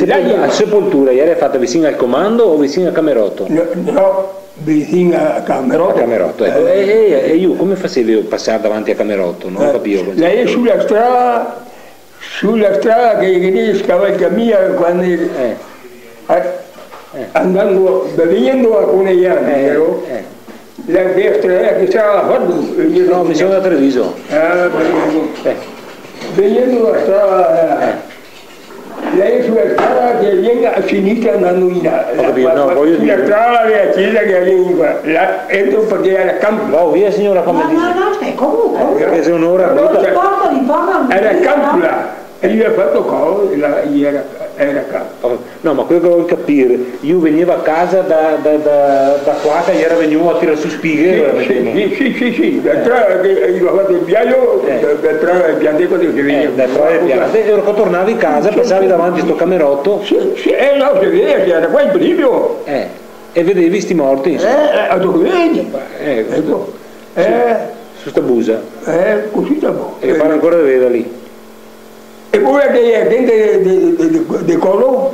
Sepoltura ieri è fatta vicino al comando o vicino a Camerotto? No, vicino a Camerotto. A Camerotto, ecco. E io come facevo a passare davanti a Camerotto? Non capivo. Lei è sulla strada che scavalca mia quando andando, venendo a Conegliano, la strada che stava facendo. No, mi sono da Treviso. Venendo la strada, lei sulla strada che viene a sinistra andando in sulla strada della chiesa che viene qua, entro perché era campo. Va via signora, come dice? No, stai comunque. Perché se un'ora era campo là. E io ho fatto cosa, era campo. No, ma quello che voglio capire, io venivo a casa da qua che era venuto a tirare su spighe. Sì, da tra io ho fatto il viaggio, da tra il pianteco che veniva. Da tra il piante, e ora che tornavi a casa, passavi davanti a sto Camerotto. Sì, no, si vedeva che era qua in primo. E vedevi sti morti, insomma. A dove vedi? Ecco. Su sta busa. Così da buono. E fanno ancora di vederli. E poi che gente di Colo,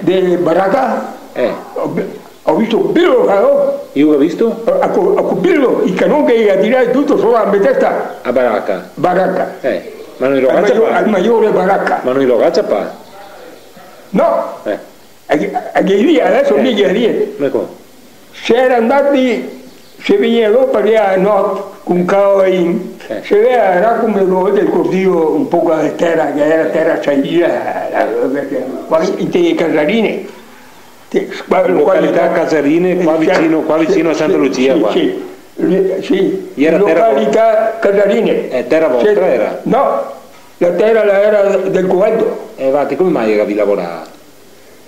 di Baracca, ho visto Cupillo, no? Io ho visto? A Cupillo, il canone che ha tirato tutto solo a metà. A Baracca? Baracca. Ma non lo caccia al maggiore Baracca. Ma non lo caccia pa? No. A che lì, adesso lì che lì. Se era andati, se veniva perché a notte, con Caoin. Se era come il cortile un po' di terra, che era terra salita, in te casalline. località Casarine, qua vicino a Santa Lucia. Sì, località Casarine. Terra vostra era? No, la terra era del Coeto. Infatti, come mai era vi lavorava?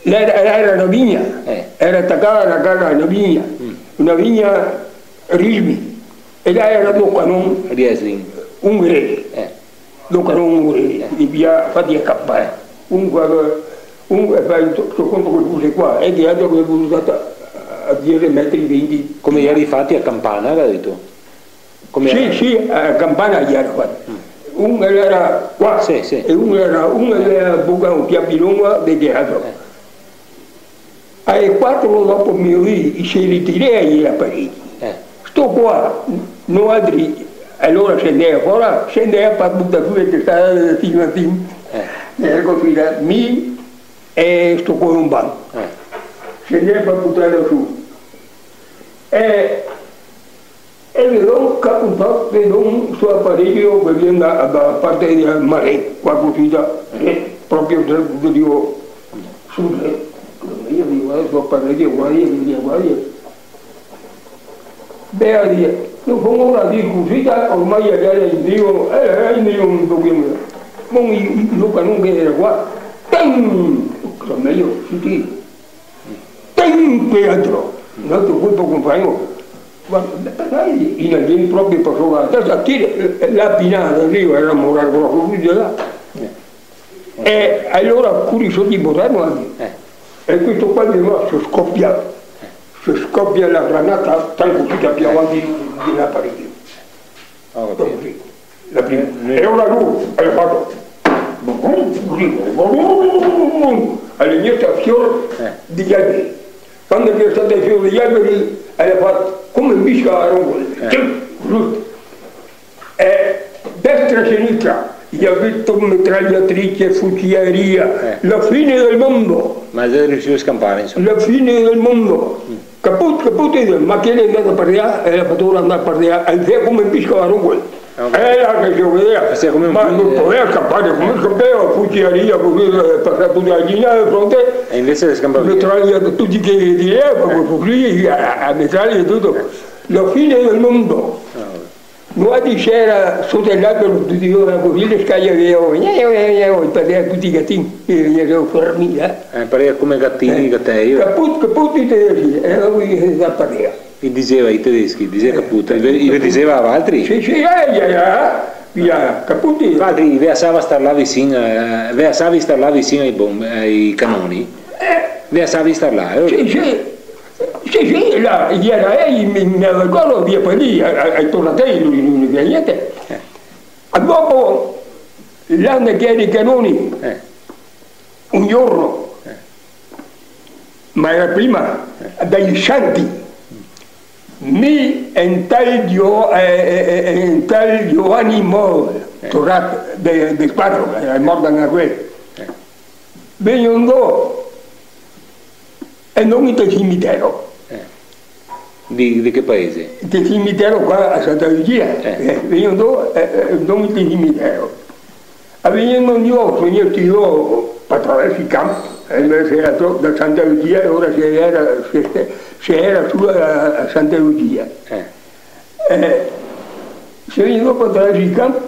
Era una vigna, era attaccata alla casa una vigna Rismi, e là era un canon ungherese, un canon ungherese, vi ha fatti accappare. Comunque fai questo conto che puse qua, e che altro che ho usato a 10 metri 20. Come eri fatti a Campana, l'ha detto? Sì, a Campana gli era fatti. Uno era qua, e uno era un piabilongo di teatro. Ai 4 dopo mi morì, si ritirei la parete. Sto qua, non altri, allora scendeva fuori, scendeva per buttare giù e stava fino a fine. Ecco qui, e sto con un banco. Scendeva per buttarlo su. E vedo un suo apparecchio che viene da parte del mare, qua così, proprio dico, su. Io mi guardo il suo apparecchio, guarda. Beh, a dire, non fanno una discussione, ormai era il Dio un pochino. Ma Luca non era qua. Meglio, sì. Che altro. Un altro colpo compagno. In alguien proprio persona, la pinata lì era morale proprio là. E allora alcuni soldi potevano anche. E questo qua è rimasto, scoppia la granata tanto più avanti di una parete. La prima. E ora lui ha fatto all'inizio fiore degli alberi. Quando è stato il fiore degli alberi ha fatto come un bisco a rongole. E destra e sinistra. Gli ha visto mitragliatrice, fucieria, la fine del mondo. Ma è riuscito a scampare, insomma. La fine del mondo. Caput, ma chi è andato a parlare? E la fattura è andata a parlare, è come un pisco a rongole. Era che si vedeva, ma non poteva scappare, come scappava, fucieria, passare tutta la linea di fronte. E invece le scampava via. Mitraglia tutti che direva, così, a mitraglia e tutto. La fine del mondo. Noi c'era sotto l'albero, tutti così le scaglie avevo, pareva tutti i gattini, erano fermi, pareva come gattini, gattei. Caput i tedeschi, era lui che pareva. E diceva i tedeschi, diceva Caput, e diceva a altri? Sì, via, Caput. Infatti, savi star là vicino ai cannoni? Savi star là, Sì, là, mi ricordo via per lì, ai tornatelli, non via niente. Dopo l'anno che era i cannoni, un giorno, ma era prima, dai santi, mi e tal Giovanni Mol, tornato del quadro, è morto anche quello, vengono e non in cimitero. Di che paese? Del cimitero qua a Santa Lucia, vengono non in cimitero. Avvenendo io tiro attraverso il campo, da Santa Lucia e ora si era su a Santa Lucia. Se vengono attraverso il campo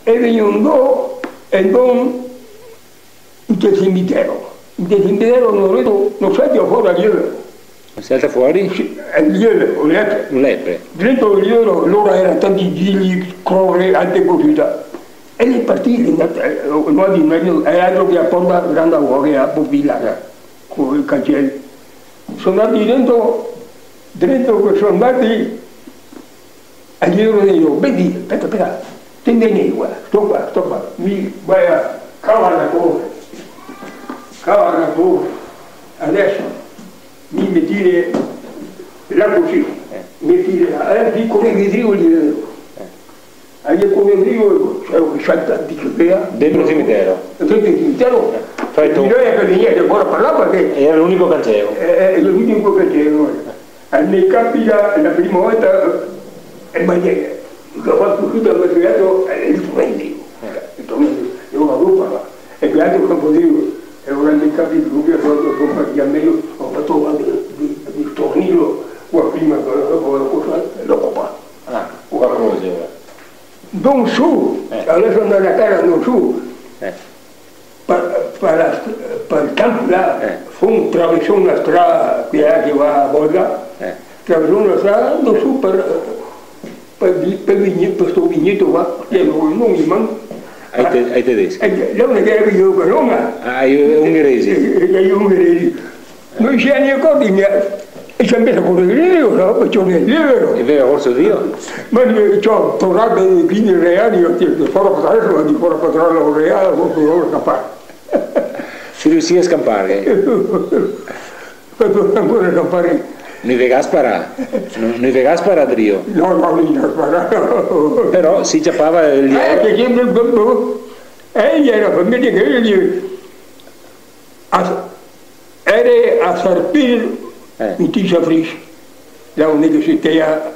e vengono e non in cimitero. In cimitero non salta fuori a lieve. Salta fuori? Sì, un lepre. Dentro il lieve loro erano tanti gigli, crore, altre cosità. E le partite, noi di mezzo, è altro che a porta grande a Popillata, con i cancelli. Sono andati dentro che sono andati a giro di io, vedi, aspetta, tendene qua, sto qua, mi vai a cavare la corda, adesso mi mettire là così, mettire là, piccolo vidrio gli vedo. Allora come vidrio c'è un saltante che vea. Dentro il cimitero? Dentro il cimitero. Non è che niente ancora parlava perché... Era l'unico cancello. È l'unico cancello. Mi capita la prima volta e maniera. Ho fatto tutto il creato il tormento. Io avevo parlato. E creato il campo di e ora mi capito che io sono praticamente ho fatto il tornillo qua prima dopo qua. Ah, qua così ora. Non su, adesso andare a casa non su, per il campo là, attraversò una strada che va a Volga, attraversò una strada, non su per questo vigneto qua, che non mi manca. Ai tedeschi? È una che era io per Roma. Ai ungheresi? Agli ungheresi. Noi ci hanno ricordi e ci hanno messo con il libro, no? Perciò nel libro. E aveva corso Dio? Ma ci ho tornato 15 reali, io ho detto, fuori a patrare la reale, non scappare. Si riuscì a scappare? Per ancora scappare. Non vega spara Dio? No, non ho sparato. Però si ciappava il lievito. Egli era famiglia che egli era a Sarpir in Tisa Fris, la unica città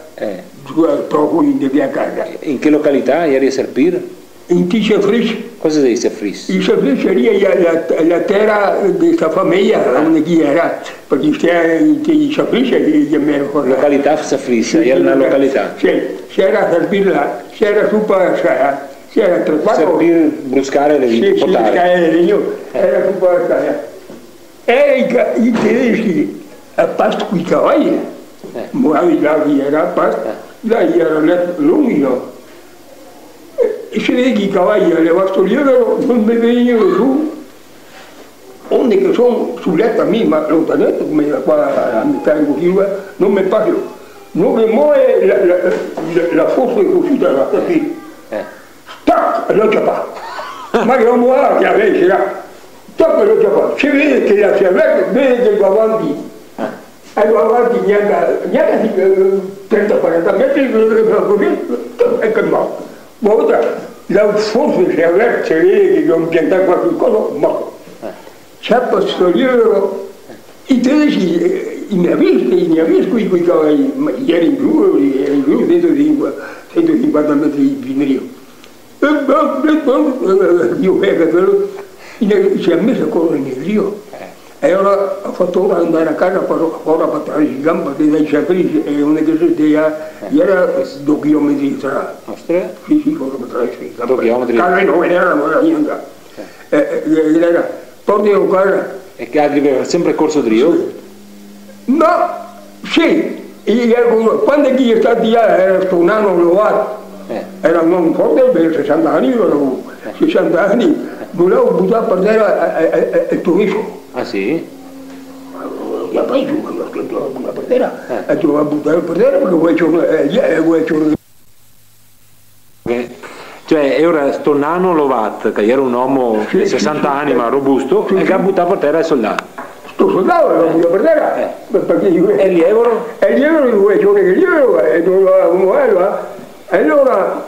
proprio in via casa. In che località eri a Sarpir? In Tisa Fris. Cosa dice Fris? In Fris era la terra di questa famiglia, unica era, perché in Tisa Fris è meno. Località Fris, era una località? Sì, c'era a Sarpir là, c'era su Parascaia. C'era 3-4 Servir bruscare le vite, era su Parascaia. E i tedeschi a pasto con i cavalli, là era a pasto, là era lungo. E se vede che i cavalli avevano libero, non mi venivano su, onde che sono sul letto a me, ma lontanetto, come qua a metà in Così, non mi parlo. Non mi muove la forza che è uscita da qui. Tac, l'ho già ma che non muore che aveva, tac, l'ho già si vede che la cervella, vede che va avanti, e va avanti neanche 30-40 metri, così, e che va. Ma ora, la forza del cervello, si vede che non piantare qualche cosa, ma c'è questo libro, i tedeschi, i miei amici qui con i cavalli, ieri in giù, dentro 150 metri di Pinerio. Io quello ci ha messo ancora nel Rio e ora ho fatto ora andare a casa ora per trarre in gamba dai ciatrici e una che si era 2 chilometri di strada. Sì, ora per trarre in gamba. 2 chilometri? Casa non era niente. Era torni a casa. E che aveva sempre corso Rio? No, sì, quando è stato era sto un anno lovato. Era non forte per 60 anni, 60 anni, volevo buttare per terra il turismo. Ah sì? Ja, poi giù, per terra, e dovevo buttare per terra perché vuoi cioè era sto nano Lovat, che era un uomo di 60 anni ma robusto, e che ha buttato per terra il soldato. Sto soldato lo buttato per terra, perché e il lievero? E il lievero, vuoi giocare il lievero, e doveva uno allora,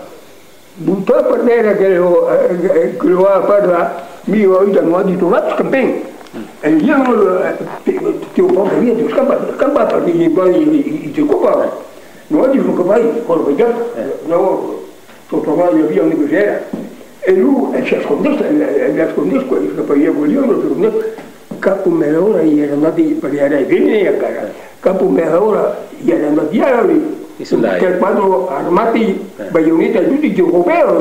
buttare per terra che lo va a parlare, mio vita non ha detto, ma scappi. E io ti ho portato via, ti ho scappato, perché poi ti occupava. Non ha detto che fai, quello che già, no, sono tornato via una cos'era. E lui si nascondesse, poi io volevo, capo mezz'ora gli era andati, perché era i figli a casa, capo mezz'ora gli era andati via. Perché quando armati baionetta tutti ci occupavano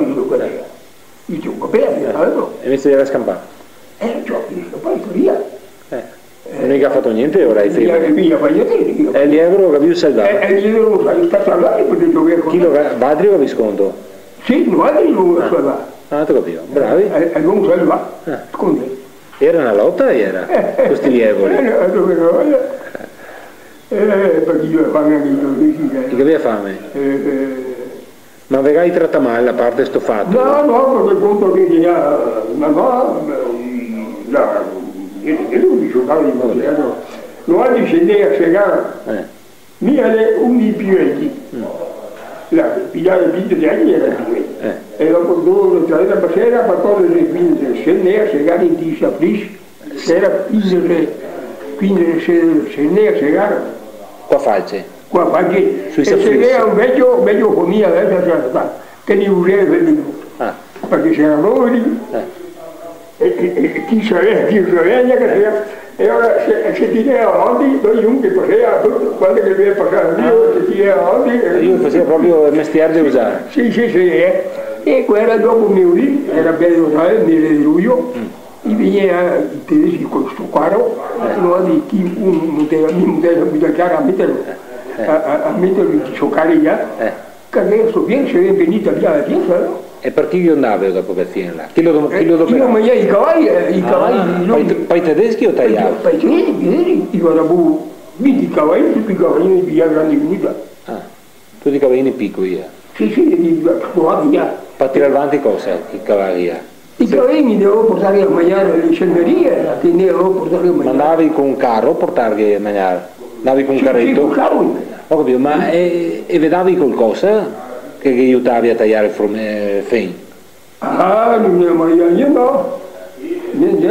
i ci occupavano e invece era scampato poi via non mica ha fatto niente ora via e il lievero che più salvato e il lievero sta salvato perché giocare chi lo Badri o Visconto? sì, Badri lo salva ti capivo, bravi e non salva era una lotta era questi lievori perché io ho fame anche i che aveva fame? Ma aveva tratta male la parte sto fatto? No, perché conto che lui giocava in modello, non ha discenduto a segare, mica le unipienti, la pigliare il video di anni era più e dopo 2 o 3 la sera, 14 scendere a segare in Tisa Fris, era 15 scendere a segare. Qua facce? Qua facce, e se era un vecchio comia, che ne usava perché c'era loro lì. chi sapeva e ora se ti deve avanti, noi un che faceva tutto, quando che deve passare io, se ti deve avanti... Io facevo proprio il mestiere di usare. Sì, e quella dopo mi lì, era bello usare, nel mese di luglio, e veniva i tedeschi con questo quadro, allora di chi mi poteva chiaro a metterlo in giocare già, che adesso bien se è venuta via la chiesa, no? E per chi andava dopo per fine là? Chi lo io mangiavo i cavalli, poi i tedeschi o tagliavo? Poi i tedeschi, io avevo 20 cavalli, tutti i cavallini di via grandi venuta. Tutti i cavallini piccoli, Sì, già. Per tirare avanti cosa, i cavalli? I cavallini devo portare a mangiare alle scenderie, che ne devo portare a mangiare. Ma andavi con un carro o portarli a mangiare? Andavi con un carretto? Sì, con un carro. Ho capito, ma e vedavi qualcosa che aiutavi a tagliare il fen? Non ne mangiavo, no.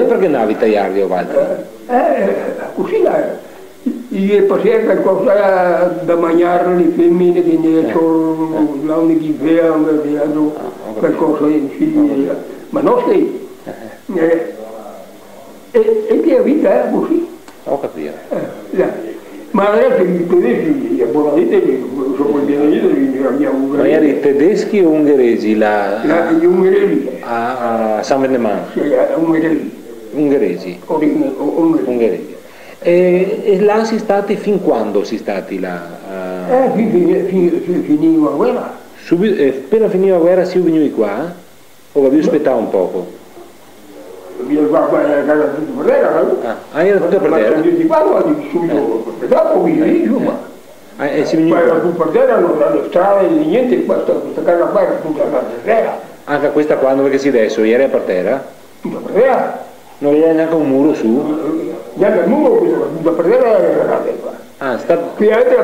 Perché andavi a tagliarli o altro? Così io facevo qualcosa da mangiare le femmine che ne sono l'anno di verano, qualcosa in ma non sei. E che vita è così? Ho capito. Ma adesso i tedeschi, buonamente, sono benvenuti, ma eri tedeschi o ungheresi? Gli ungheresi. A San Vennemano? Sì, ungheresi. Ungheresi? Ungheresi. E là si stati, fin quando si stati là? Finiva la guerra. Appena finiva la guerra si venivi qua? O avevi aspettato un poco? Io guardavo la casa tutta per terra, era tutta per terra? Di qua, subito, dopo lì, insomma. E si veniva qua? Poi per terra non hanno strade, niente, questa casa qua era tutta per terra. Anche questa qua dove si adesso, ieri è per terra? Tutta per terra. Non c'è neanche un muro su? Neanche il muro, tutta per terra era terra. Qui a terra,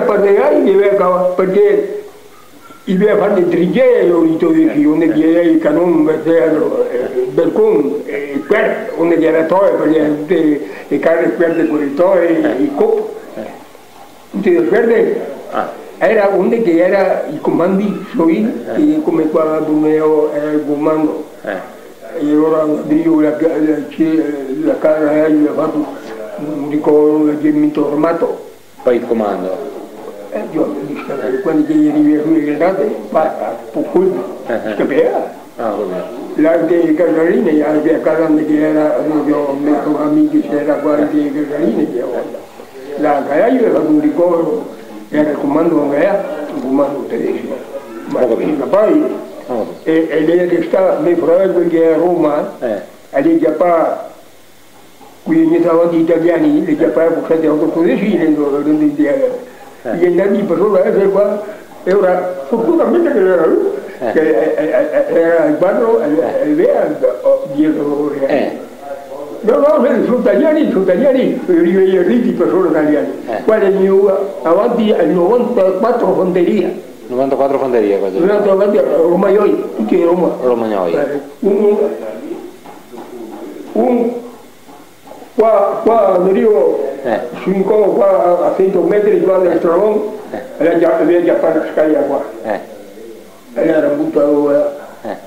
perché deve fare le trincee, ho detto che onde c'era il canone, il balcone, onde c'era torre, perché tutte le carne sperte con le torre, i coppi, tutte le sperte, era onde che era i comandi suoi, come qua a Bruneo era il comando. E ora io la casa gli ha fatto un ricordo che mi ha armato. Poi il comando? Quando gli arrivate, va un colpo, sapeva? L'arte Casarini, anche a casa che era, avevo messo amici, c'era qualche Casarini che volta. La Caio era un ricordo, era il comando tedesco. Ma poi, e lei che sta, mio fratello che è a Roma, e lei già fa, qui ne stavano gli italiani, lei già fa, portate anche tedeschi, gli andati per solo qua, e ora, fortunatamente che era lui, che era il quadro, e via, dietro. No, sono italiani, rivegliati per solo italiani. Qua avanti al 94 fonderia. 94 fonderia questo? 94 romagnoli, tutti Roma. Romagnoli. Qua arrivo su un cono qua a 100 metri qua del stradone, aveva già fatto la scaglia qua. E era buttato,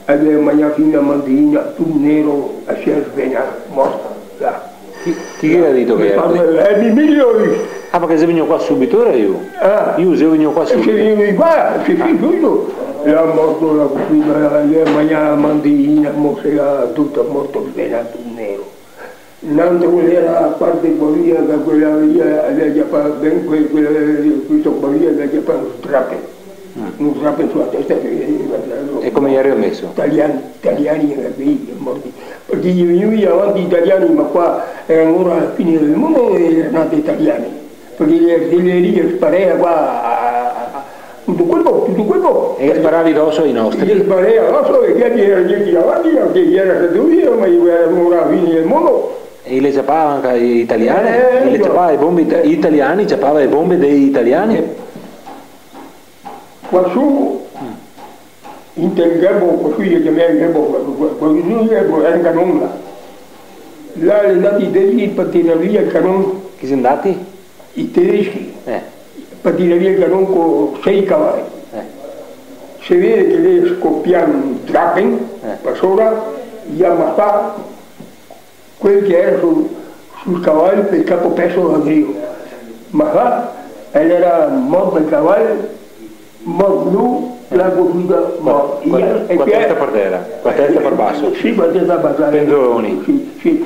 aveva mangiato una mantina, tutto nero, a Sciaspena, morto. Chi era detto che era? I migliori. Perché se venivo qua subito era io? Io se venivo qua subito. Se venivo qua, si subito. Era morto la cucina, aveva mangiato la mantina, era tutto morto, tutto nero. L'altro era a parte Bolivia, da quella via, aveva già fatto ben questo Bolivia, aveva già fatto un strappo sulla testa. E come gli eri messo? Italiani morti. Perché gli venivi avanti italiani, ma qua era ancora alla fine del mondo e erano nati italiani. Perché le artiglierie sparava qua tutto quello. E sparavi addosso ai nostri? Gli sparava addosso e che era gente avanti, anche gli era seduto, ma io era ancora alla fine del mondo. E le ciappava anche gli italiani? Le ciappava le bombe italiani? Ciappava le bombe degli italiani? Quassù, in quel gabbo, qui che chiamava il gabbo, era un canone là. Là erano andati i tedeschi per tirare via il canone. Chi sono andati? I tedeschi. Per tirare via il canone con 6 cavalli. Si vede che lei scoppiava un trappen, per sopra, gli ammazza quello che era sul cavallo per il capo perso dall'Andrio. Ma qua era morto il cavallo, morto blu, la costruita morto. Qua testa per terra, qua testa per basso. Sì, qua testa per basso. Pendoloni. Sì.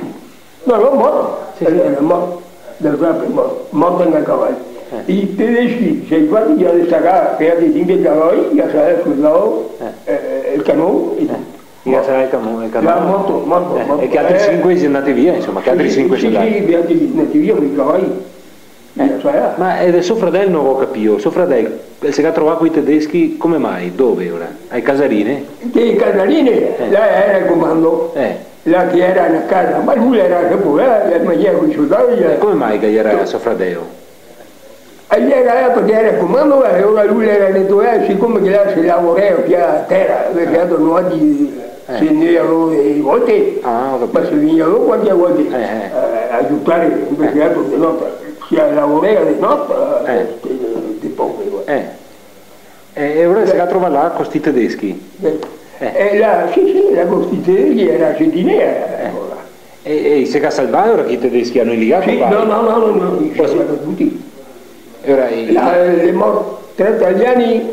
No, non morto, era morto, del capo morto nel cavallo. I tedeschi, se infatti già destaccava che erano 5 cavalli, già sarà sul lado il cannone. Già sarà il cannone. Morto. E che altri 5 sono andati via, insomma, che altri 5 sono andati? Sì, andati via con i cavalli. Ma è del suo fratello non ho capito, suo fratello si è trovato con i tedeschi come mai? Dove ora? Ai Casarine? Che Casarine, là era il comando, là che era una casa, ma lui era capo, mangiava con i soldati. Come mai che era suo fratello? Era perché era il comando e ora lui era detto, siccome che là si lavorava più a terra, perché altro noi se ne erano volte, ma si venivano quante volte a aiutare, perché altro di notte. Si lavorava di notte di poco. E ora si trova là con questi tedeschi? Là, sì, la con questi tedeschi era argentinea. E si è salvato ora che i tedeschi hanno legato? Sì, no, si sono tutti. Le morti, 3 italiani,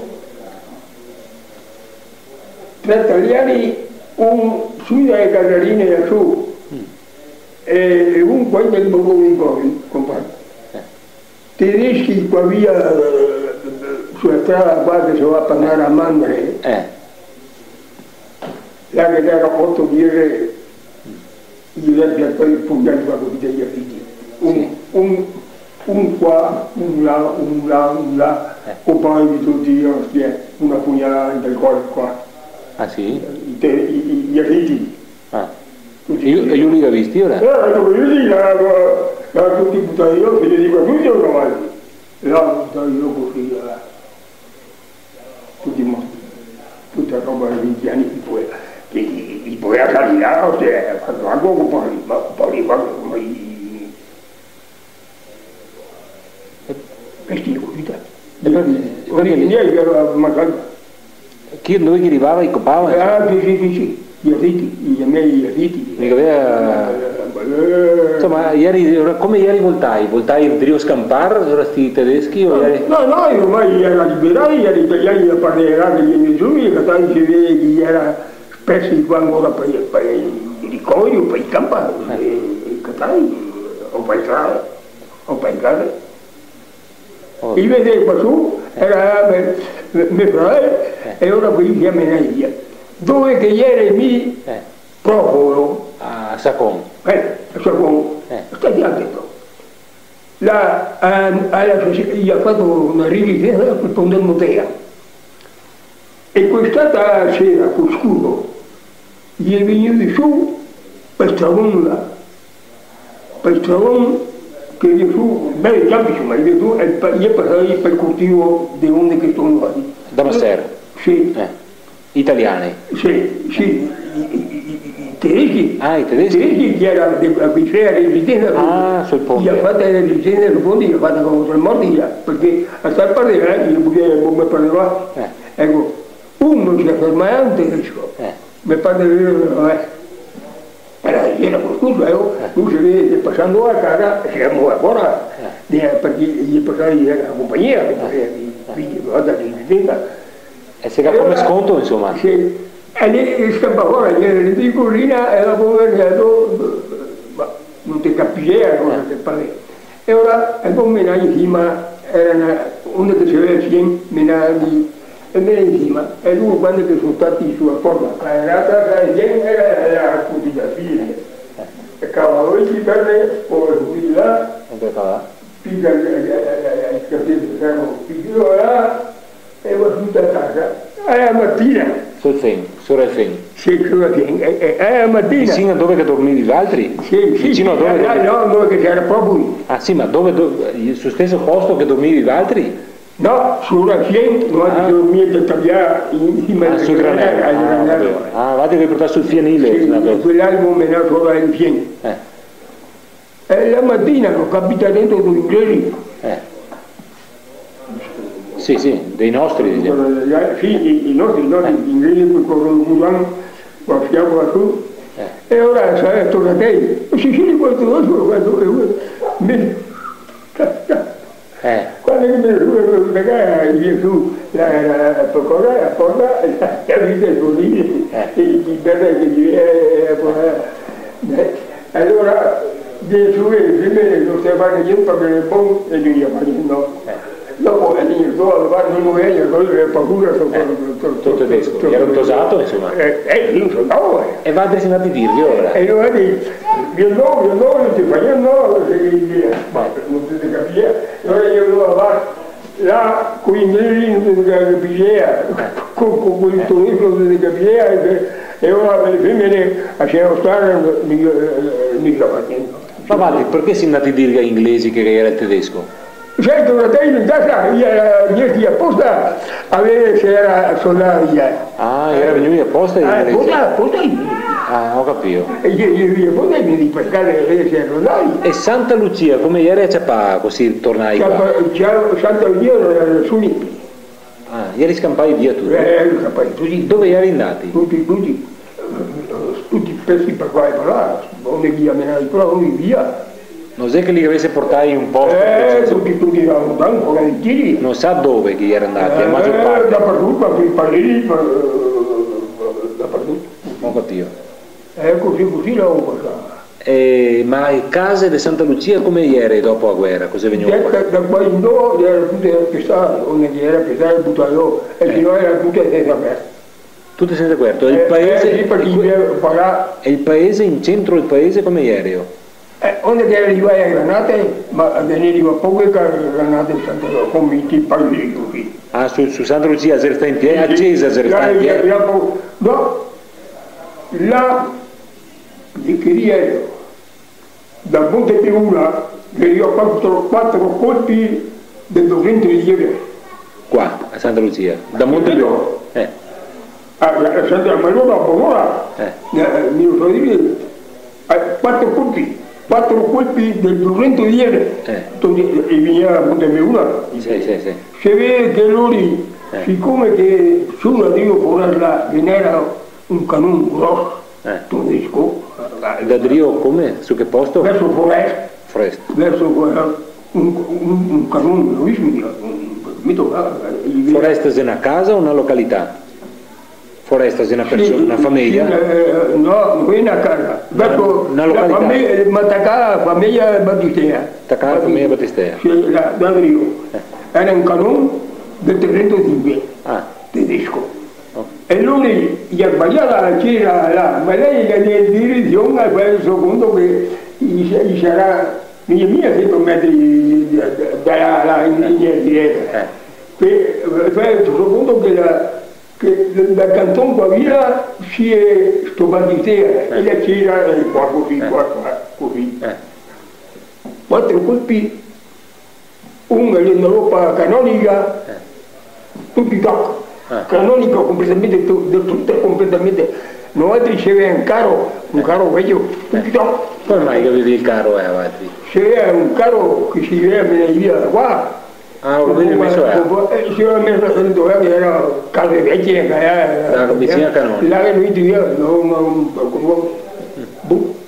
un su dalle Casarine a su, e un poi del Borgo di Gori, compagno. Tedeschi qua via sulla strada qua che si va a parlare a Mandre, là che era 8 birre, diversi attori pugnali qua con degli affidi. Un qua, un là, compagni di tutti io, una pugnalata del cuore qua. Ah sì? Gli affidi. E io li ho visti ora? Io lì tutti buttati io, se gli dico tutti o cavalli. Là buttati io così, tutti morti. Tutta roba di 20 anni che gli poteva salire, quando anche un po' di questi vita. Chi dove arrivava i copava? Sì, i miei riti. Insomma, come ieri voltai? Voltai il trio Scampar, ora sti tedeschi? No, io ormai era liberato, gli italiani da parlare degli miei che tanti si vede che era spesso qua ancora per i ricoveri o per i campani, o per i case. Io vedevo qua su, era mio fratello, e ora qui siamo in Aia. Dove che ieri mi profugo? A Sacon. Sacon. Stai attento. Là, gli ha fatto una rivisione sul Ponte del Motea. E quest'altra sera, con scuro, gli è venuto su per Stravon là. Per Stravon che è su, beh, già insomma, gli è passato per il coltivo di onde che sono lì. Da Master? Sì. Italiani? Sì, i tedeschi. I tedeschi? I tedeschi che era la resistenza. Sul ponte. Gli ha fatto la resistenza sul ponte, gli ha fatto contro il morti, perché a star parlare, gli poteva bombe parlare. Ecco, uno si è fermato un tedesco. Mi pare era qualcuno, lui si vede passando a casa, siamo ancora, perché gli è passato la compagnia, e se come sconto, insomma? Sì, e lì scappava, gli di collina era governato, ma non ti capisce cosa che parla. E ora, come insieme, era uno che si aveva 100 menali, e me insieme, e lui quando che sono stati sulla forma, era la cultivazione. E cavallo di perde, poi qui là, pigliò là, e va tutta a casa. Alla mattina. Sul Fen, sopra il Fen. Sì, sulla Fen. Alla mattina. Vicino a dove che dormivi gli altri? Sì, vicino a dove? No, dove c'era proprio. Ah sì, ma dove, sul stesso posto che dormivi gli altri? No, sulla Fen, noi dormiamo da tagliare in sul granello. Vado che portare sul fienile. Sì, quell'album me ne trova il Fen. E la mattina lo capita dentro con gli inglesi. Sì, dei nostri. Sì, i nostri inglesi che corrono qua a fianco a tu, E ora sarà tornato lei. Si scende quando quando mi viene su la porta la vita è così di bere che gli allora viene su e viene non si fa che io perché è buono e gli no dopo è lì non è paura tutto tedesco era un tosato insomma e va a destinati a dirvi ora e io non ti fai no non ti capire allora io devo là quindi non ti capire con quel turismo non ti capire e ora le femmine a stare mica facendo ma vale perché si andati a dire agli inglesi che era il tedesco? Certo, la testa in casa, ieri apposta a vedere se era soldato. Era venuto apposta? Apposta ho capito. E ieri apposta mi di pescare a vedere se era soldato. E Santa Lucia, come ieri a Ciapà, così tornai qua? Santa Lucia non era su lì. Ieri scampai via tutti? Scampai tutti. Dove eri andati? Tutti pezzi per qua e per là, non ne via, via. Non sai che li avesse portati un po'? Tutti ancora di tiri. Non sa dove che era andati, la maggior parte. Dappertutto, per i pareri, dappertutto. Non capivo. Così l'avevo passato. Ma le case di Santa Lucia come ieri dopo la guerra? Cosa veniva? Da qua in dove era tutte pesate, non era pesate e buttato, e se no era tutte senza aperto. Tutte senza aperto. E il paese, in centro del paese come ieri? Onde che arrivai a Granate, ma veniva poche granate come i tipi qui. Su Santa Lucia si sta in piedi? A Cesa si sta in piedi? No, là di Chiriello, dal Monte Piuna, io ho fatto 4 colpi del 200 di lire. Qua, a Santa Lucia, da Monte Piuna? A Santa Manuela, a Bonora, mi lo so dire, 4 colpi. 4 colpi del 200 di ieri, e veniva a Monte Piuna. Sì. Si vede che loro, siccome che su una Dio fuori là, veniva un canone grosso, tedesco. Da Drio come? Su che posto? Verso Forest. Verso un canone grossissimo. Forest è una casa o una località? Foresta è una persona, una famiglia? No, non è una casa. Verso una località? Ma attaccata la famiglia Battistea. Attaccata la famiglia Battistea? Sì, da Rio. Era un canone del 305, tedesco. E lui gli ha sbagliato c'era là, ma lei gli ha detto direzione a quel secondo che gli sarà mia 100 metri dalla linea diretta. Per secondo che dal canton qua via si è sto Battistea e la c'era qua così, così. 4 colpi, uno nell'Europa canonica, tutti tocca. Canonica completamente, tutto completamente. Noi riceve un carro vecchio, tutti tocca. Come mai che avevi il carro avanti? C'era un carro che si vede via da qua. Lo avevi messo si era messo dove era case vecchie, vicino a Canone. Là che noi diciamo,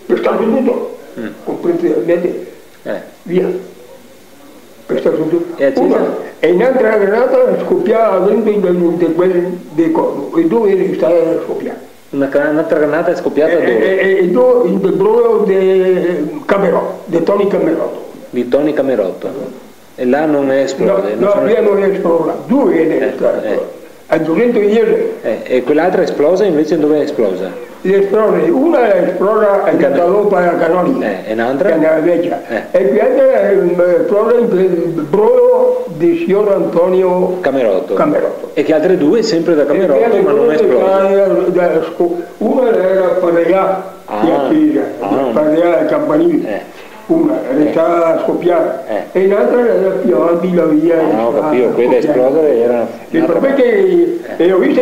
per stare tutto, completamente, via. Per stare tutto. E un'altra granata scoppiava dentro di quel decorno, e dove stava scoppiando. Un'altra granata è scoppiata dove? E dove? In del brodo di Camerotto, di Tony Camerotto. Di Tony Camerotto. E là non è esplosa? No, via non è esplosa, 2 è esplosa. A 200 ieri. E quell'altra è esplosa invece dove è esplosa? Una è esplosa è andata dopo alla Canonica. E un'altra? Che andava vecchia. E l'altra è esplosa il brodo di signor Antonio Camerotto. E che altre 2 sempre da Camerotto ma non è esplosa? Una era Padellà, Padellà del Campanile. Una era scoppiata e l'altra era più avanti la via. Ho capito, quella esplosa era. Il problema è che ho visto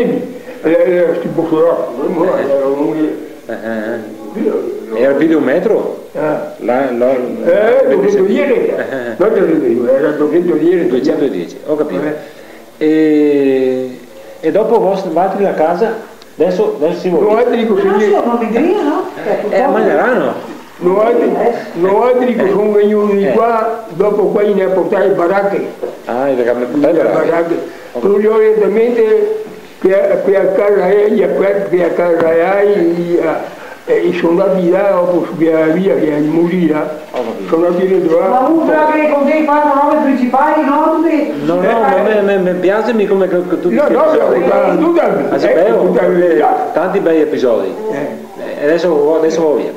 questi bufferò. Era più di 1 metro? 210. Era 210. 210, ho capito. E dopo vostri la casa Adesso si vuole. No, sono pigrini, no? Magnerano. Non altri che sono venuti di qua, dopo poi ne ha portato le baracche. Ah, le baracche. Probabilmente per casa i sono andati là, dopo via che morire, sono andati dentro là. Ma uno che con te fanno nome principali, no? No, mi piace come tutti tanti bei episodi. Adesso va via.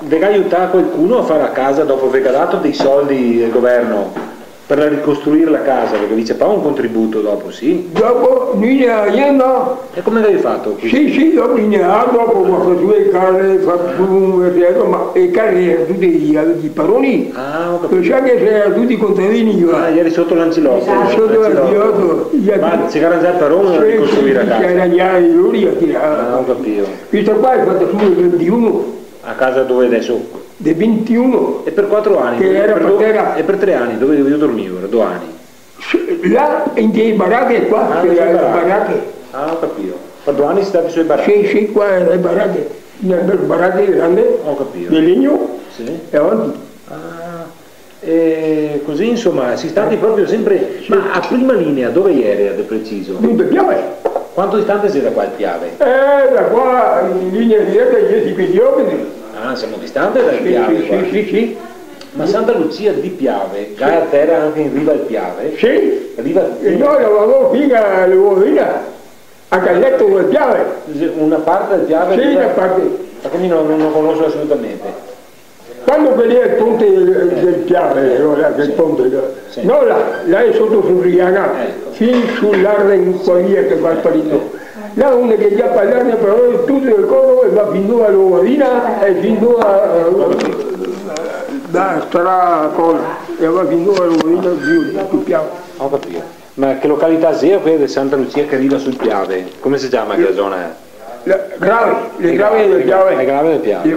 Deve aiutare qualcuno a fare la casa dopo aver dato dei soldi del governo per ricostruire la casa, perché dice fa un contributo dopo, sì? Dopo io no. E come l'hai fatto? Sì, dopo dopo ho fatto due case, ma le case erano tutte di paroni. Ah, ho capito. Perché erano tutti contadini. Ieri sotto l'Ancilotto. Sotto l'Ancilotto. Ma si era già paroni a ricostruire la casa? C'era gli anni, ho capito. Questa qua è fatta sul 21. A casa dove adesso? Del 21. E per 4 anni? Che era e per 3 anni? Dove io dormivo? Per 2 anni? Là, in dei baracche qua, c'era le baracche. Ah, ho capito. Per 2 anni si stati sulle baracche? Sì, qua le baracche. Una baracca grande. Ho capito. Di legno. Sì. E avanti. E così insomma si stati proprio sempre. Sì. Ma a prima linea dove eri di preciso? Dove Piave. Quanto distante sei da qua il Piave? Da qua in linea diretta 10 km. Ah, siamo distanti dal Piave? Sì. Ma Santa Lucia di Piave, già a terra anche in riva al Piave? Sì. Riva al Piave. E noi eravamo fino alle Uovina, a Calletto del Piave. Una parte del Piave? Sì, una parte. Ma quindi non conosco assolutamente. Quando vedi il ponte del Piave, del ponte, sì. No, là è sotto su Riana, fino sull'Arden Quaglia che va sparito. Là uno che già parlare però tutto il coro e va fino all'Uovina e fino da Stracola e va fino all'Uovina sul Piave. Ho capito. Ma che località sia quella di Santa Lucia che arriva sul Piave? Come si chiama quella zona? Le grave del Piave. Le grave del Piave.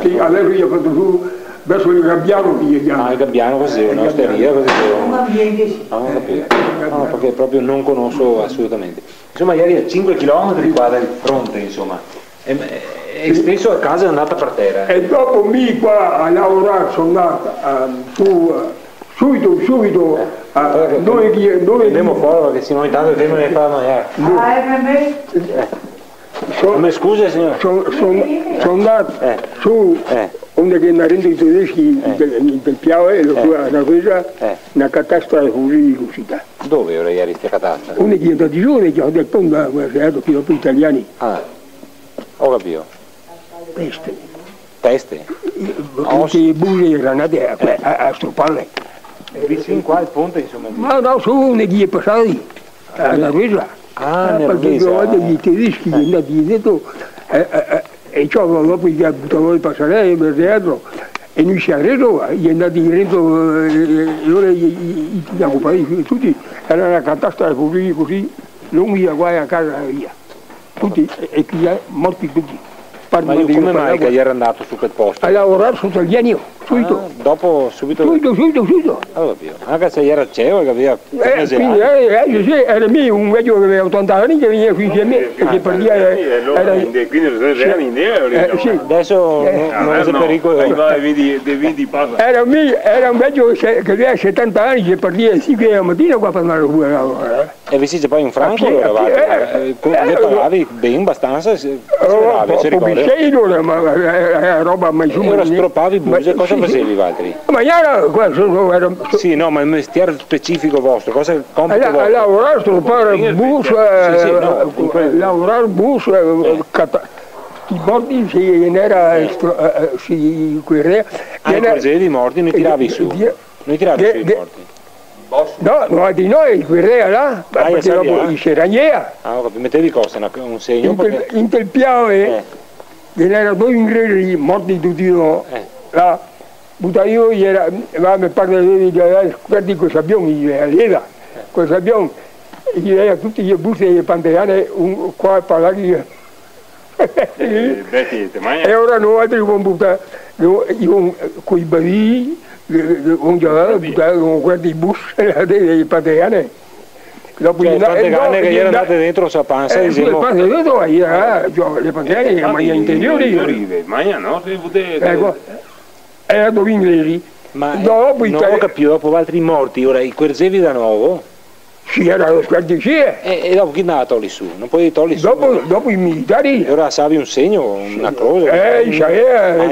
Sì, adesso io ho fatto su verso il Gabbiano che chiama. Il Gabbiano così, un'osteria così. Ho capito. No, perché proprio non conosco assolutamente. Insomma, ieri a 5 km qua dal fronte, insomma. E stesso a casa è andata per terra. E dopo mi qua a lavorare sono andata subito noi andiamo fuori perché sennò intanto il tempo ne fa mangiare. Come scusa signore? Sono andato su uno che mi rende i tedeschi del Piave, una cosa, una catastrofe giuridica. Dove ora ieri questa catastrofe? Uno che è andato giù e che ha detto che dopo gli italiani. Ah, ho capito. Teste? Che bulle erano andate a stropparle. Vicino qua al ponte insomma? Ma no, su uno che è passato alla Ruesa. Perché gli tedeschi sono andati dentro e ciò dopo gli ha buttato il passerello per teatro e noi ci ha reso, gli è andati dentro e ora gli abbiamo parlato tutti, era una catastrofe così, lunghi a guai a casa via, tutti e morti tutti. Ma io come mai che ieri è andato su quel posto? A lavorare sotto il genio, subito. Dopo subito? Subito. Allora, anche se ieri c'era che aveva era mio un vecchio che aveva 80 anni che veniva qui insieme e che per dire adesso non c'è pericolo. Era un vecchio che aveva 70 anni che per dire sì che la mattina qua per andare a lavorare. E vi siete poi in Franco? Ne parlavi ben abbastanza? Ma roba mai su. Ora stroppavi buse, cosa facevi Valtteri? Ma era. Sì, no, ma il mestiere specifico vostro, cosa compito vostro? Lavorare, stroppare bus, lavorare bus, i morti si era si querela. I morti, noi tiravi su. Noi tiravi su i morti. No, di noi il guerriero là, perché dopo c'era Ragnea. Mettevi cosa? Un segno? In quel Piave, che erano 2 inglesi morti tutti là, buttato io, mi parla di guardi questo abbiamo, questo abbiamo, gli era tutti gli busti e panteane, qua a parlare. E ora noi altri con buttare, con i badini, con guardi i bus, le panteane. dopo tante canne che erano andate dentro la panza, diciamo. Le panzane che mangia interiori. Mangia, no? Ecco, era dove inglesi. Ma non ho capito, dopo altri morti, ora i querzevi da nuovo? Sì, erano squarti sì. E dopo chi andava a togliere su? Non puoi togliere su? Dopo i militari. E ora savi un segno, una croce?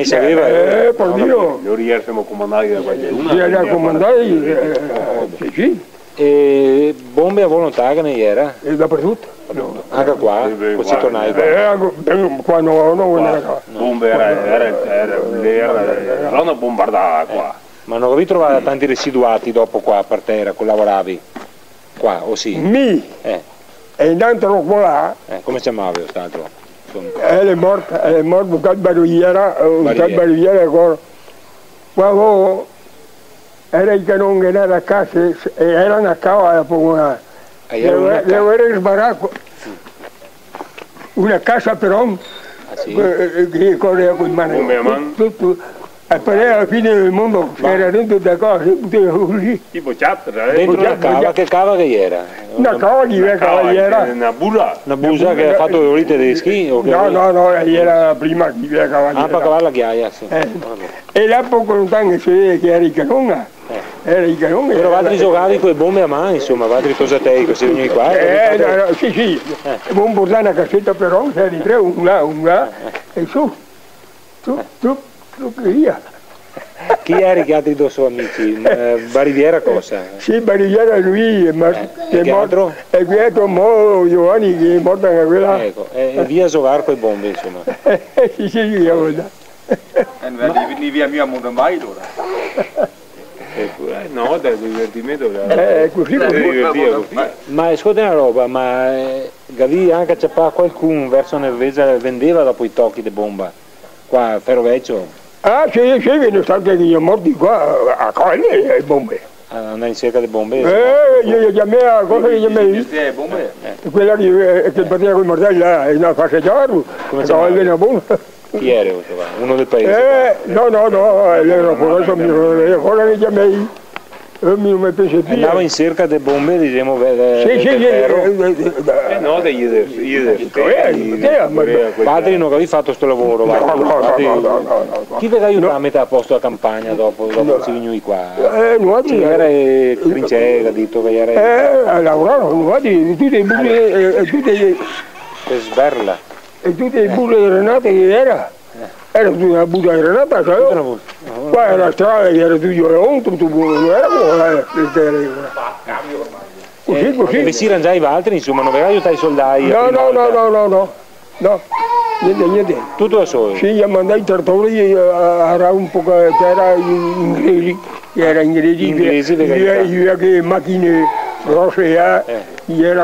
Sapeva. Per Dio. Noi siamo comandati da qualcuno. Sì, era comandati, sì. E bombe a volontà che ne era? Dappertutto. Anche qua? Così tornai qua non era qua. Bombe erano bombardate qua. Ma non avevi trovato tanti residuati dopo qua per terra, che lavoravi? Qua, o sì? E intanto qua, come si chiamava quest'altro? è morto, un barriera ancora. Qua era il canone che era a casa, e era una cava da poco. Devo sbarare una casa però, che correva con mano. E poi alla fine del mondo c'era dentro da cose, poteva così. Tipo chapter, dentro una cava, che cava che era? Una cava di era. Una busa. Una busa che ha fatto i tedeschi? No, era prima di via Cavaliera. Ah, per cavare la ghiaia, sì. E là poco lontano si vede che era il canone. Era il canone. Però altri giocavi con le bombe a mano, insomma, altri tosatei, così venuti qua. Sì. Buon portare una cassetta però, c'era di tre, un là, e su, via. Chi eri che altri due suoi amici? Bariviera cosa? Sì, Bariviera lui è morto. E qui è Giovanni che è morto anche quella. Ecco, e via a giocare con le bombe, insomma. Sì, via quella. E via mia mountain bike ora. No, da divertimento. Così. Ma ascolta una roba, ma Gavi anche c'è qualcuno verso Nervesa vendeva dopo i tocchi di bomba? Qua a Ferrovecchio? Ah, sì, che ne state che morti qua a cogliere le bombe. Andare in cerca di bombe? Io chiamai a cosa che chiamai? Quella che partiva con i mortelli là, e una passeggiare, come stava una bomba. Chi era questo qua? Uno del paese? No, era cosa che chiamai. Non mi penso più. Andava in cerca di bombe, diciamo, no, degli Padri non avevi fatto questo lavoro, no. Chi ti aiutava a mettere a posto la campagna dopo si venuti qua? Nuoti. Era Trincè, ha detto che era... Lavoravano, nuoti, tutte le bulle, Per sberla. e tutte le bulle di Renata che era tutta una bulla di Renata, sai? Qua era la strada che era tutto buono, non era così. Dove si rangiava i altri, insomma, non aveva aiutato i soldati? No, niente. Tutto da solo? Sì, gli mandai i trattori, era un po' che era inglesi, via che macchine grosse, era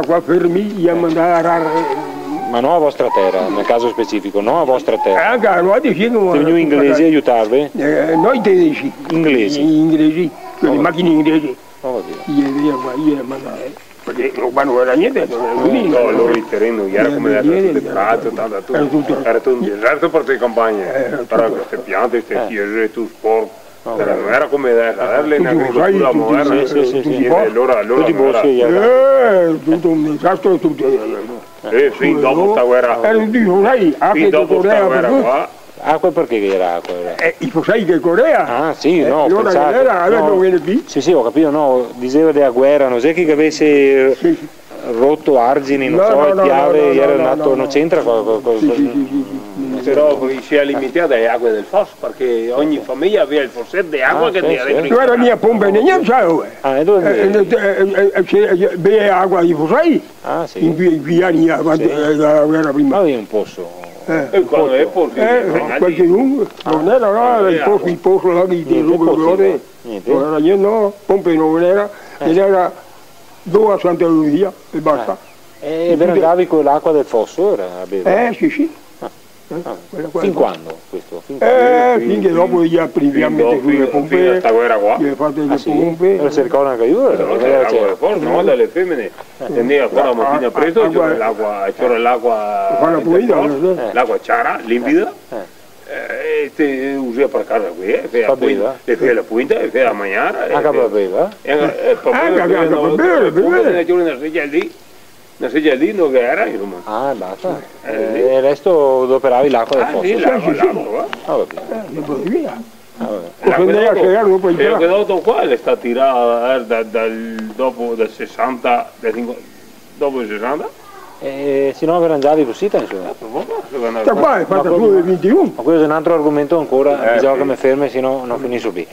qua fermi, gli mandai a arare. Ma non a vostra terra, nel caso specifico, non a vostra terra. Anche a noi dicevano... Se venivano inglesi a aiutarvi? Noi tedeschi. Inglesi? Le macchine inglesi. Oh, io mandai. Perché non era niente, no, loro il terreno era come era tutto un deserto per le campagne, per queste piante, queste chiese, tu sport. Non era come l'agricoltura moderna, tutti boschi, tutto un disastro, fin dopo questa guerra, fin dopo questa guerra qua. Acqua perché che era acqua? I sai che Corea? Ah sì, no, pensate, adesso viene qui. Sì, ho capito, no, diceva della guerra, non c'è chi avesse rotto argini, non so, il piave, era nato, non c'entra però si è limitato alle acque del fosso, perché ogni famiglia aveva il fossetto di acqua che era guarda mia pompa e non so. E dove beve acqua di fossai? Ah sì. In piani la guerra prima. Ma avevi un posso? Quando è qualche lungo, non era il posto là di Rugolore, non era niente, no, pompe non era, era 2 a Santa Lucia e basta. E andavi con l'acqua del fosso ora a bere? Sì. Fin quando questo? Finché dopo gli appriviamo sulle pompe, questa guerra qua. gli fate le pompe. Non si ricorda anche io? No, dalle femmine. Tendeva qua la mattina presto, c'era l'acqua l'acqua chiara, limpida, e usa per casa qui, le fai la punta, le fai la maniera. Anche per bere? Anche per bere. Una sedia lì non era, insomma. Ah, basta. E il resto adoperavi l'acqua del posto? Sì, l'acqua. L'acquedotto qua è stato tirato dopo 60, dopo il 60. E se no verranno così, insomma. Da qua è fatta solo del 21. Ma questo è un altro argomento ancora, bisogna che mi fermi, se no non finisco qui.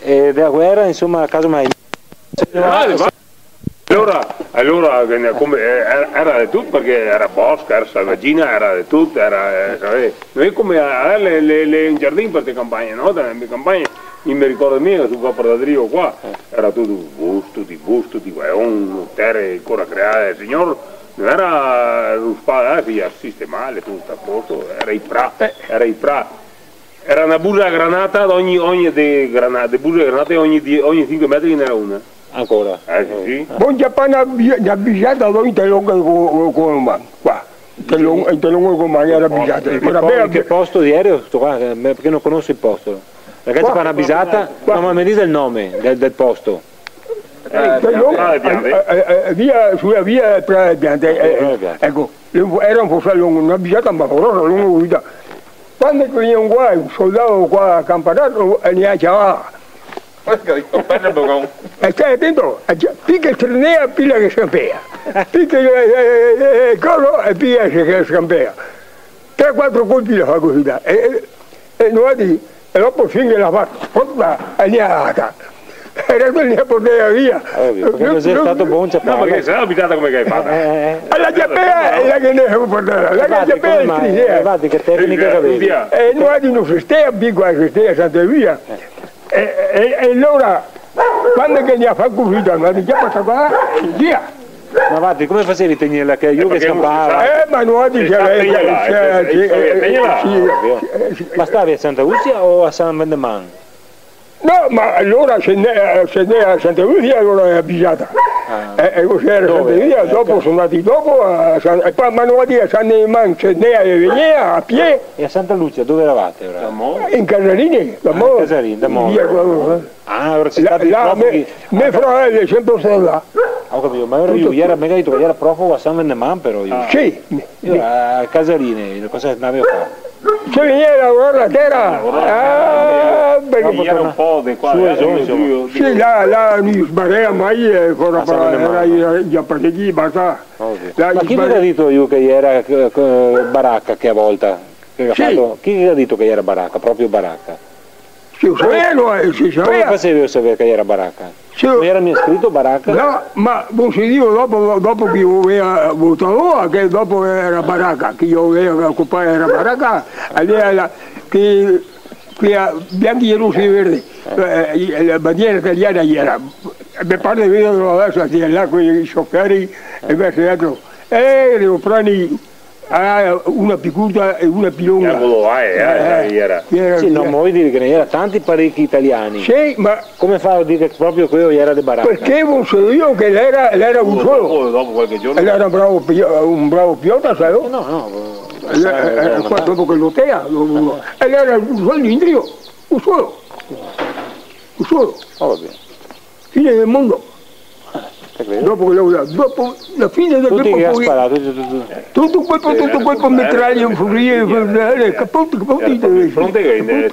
E della guerra, insomma, caso mai... Allora come era di tutto, perché era bosco, era salvaggina, era di tutto, noi come in giardino per le campagne, no? Nelle mie campagne, mi ricordo mio, su qua per Rio qua, era tutto busto, di guaion, terre ancora create, il signor non era lo spada, si sistemare tutto a posto, era i pra. Era una busa granata ogni granate ogni 5 metri ne era una. Ancora? Sì. Buon Giappone ha avvisato a noi qua. Telongo con mano era avvisato. In che posto di aereo? Perché non conosco il posto. Ragazzi fanno avvisata, no, ma mi dite il nome del posto. Via sulla via tra piante. Ecco, era un po' lungo, una avvisata ma corrosa lungo guida. Quando veniva un soldato qua a campanato e ne ha chiamato. Stai attento, picca il trinea, pilla che scampea, picca il collo e pilla che scampea. 3-4 colpi la fa così e noi e dopo finché la fa tutta aliata. E adesso ne poteva via. Perché sei stato buon no, perché se no abitata come hai fatto? La giappea è la che ne può portare, la giappea è il trinea. Infatti che tecnica avevi? E noi non si stia, piccola si stia, state via. E allora, quando che ne ha fatto uscita, ma di chiama qua, via. Ma vatti, come facevi a tenerla? Che io che scampava? Ma non Ma stavi a Santa Lucia o a San Vendeman? No, ma allora scendeva a Santa Lucia, allora è avvisata. E così era Santa Lucia, dopo sono andati dopo, e poi ma non a San Vendeman scendeva e veniva a piedi. E a Santa Lucia dove eravate? In Casarini, da Mo. Casarini, da Mo. Ah, ora ci stati profughi. Mio fratello è sempre stato là. Ho capito, ma ora io ieri mi hai detto che era profugo a San Vendeman però io. Sì. Io a Casarini, cosa avevo fatto? Se veniva a lavorare la terra, perché era un po' di qua. Sì, là non sbarrea mai, era già partiti, basta. Ma chi mi ha detto io che era baracca che a volta? Chi mi ha detto che era baracca, proprio baracca? Si sapeva, si sapeva. Come facevi a sapere che era baracca? Non era mai scritto baracca? No, ma non si dice dopo che io avevo votato, che dopo era baracca, che io avevo occupato era baracca, allora che bianchi e rossi e verdi, la bandiera italiana era, mi pare di vederlo adesso, là con i soffiari e verso l'altro, e devo prendere una piccuta e una pilonga. Sì, non vuoi dire che ne era tanti parecchi italiani. Sì, ma come fa a dire che proprio quello era di baracca? Perché non so io che era un solo. Dopo qualche giorno. Era un bravo pilota, sai? No. Qua dopo che lottea, era un solo indrio, un solo. Va bene. Fine del mondo. Dopo la fine del tutti che ha sparato tutto quel metraglio capotti il fronte e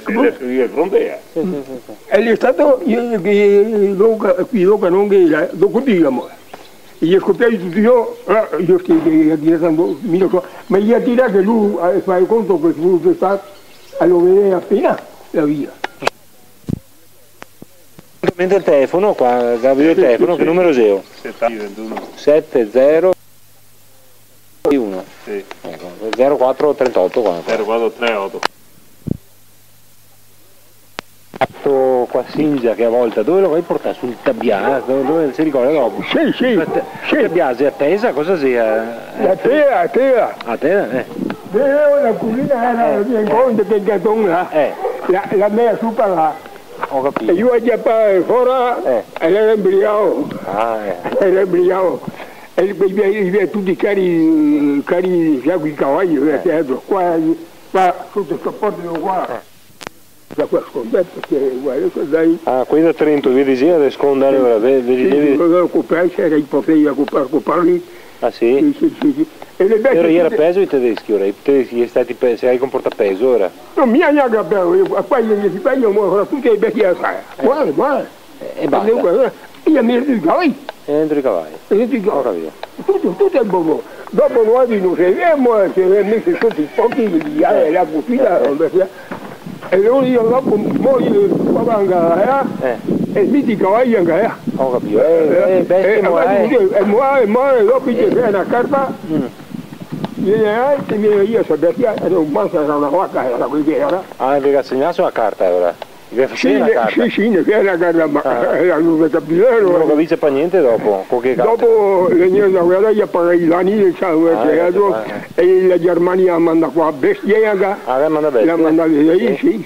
è stato qui dopo non che dopo diciamo e gli scoppiati tutti io ma gli ha tirato che lui fai conto che lui sta lo vedeva appena la via. Il telefono qua, Gabriele, il telefono, che numero sei? 70 1 sì. 0438 0438 qua Singia che a volte dove lo vai a portare sul tabbià dove si ricorda dopo? Sì. Tabbià è attesa cosa sia? La tela la cucina era in conto che gattona la mia super là. Ho capito. E io a giappare fuori e era imbriaco. Era imbriaco. E tutti i cari fianco i cavalli, qua sotto questo porto qua. da qua scontato che guarda dai. Ah, qui da Trento, via di Sia, da scondare ora, vedi? Era impossibile occuparli. Ah sì? Sì. E le bestie era peso i tedeschi ora, i tedeschi stati se hai comportato peso ora? Non mi ha neanche peso, a qua gli si prendono tutte le bestie a sai. Guarda. E basta. Io mi dentro i cavalli. Dentro i cavalli? Dentro i cavalli. Tutto è buono. Dopo noi non sappiamo se ne messo tutti i pochi di la cucina. E loro io dopo muoio qua e mi cavalli anche ho capito. Bestie muore dopo c'è una carta. Viene io se bestia e non manca una vacca era quel che era. Ah, vi ha segnato una carta ora? Sì, è una carta, ma non capire. Non capisce per niente dopo? Dopo la guerra gli paraiani e la Germania manda qua bestie anche. Ah, la manda bestie? La manda vedere, sì,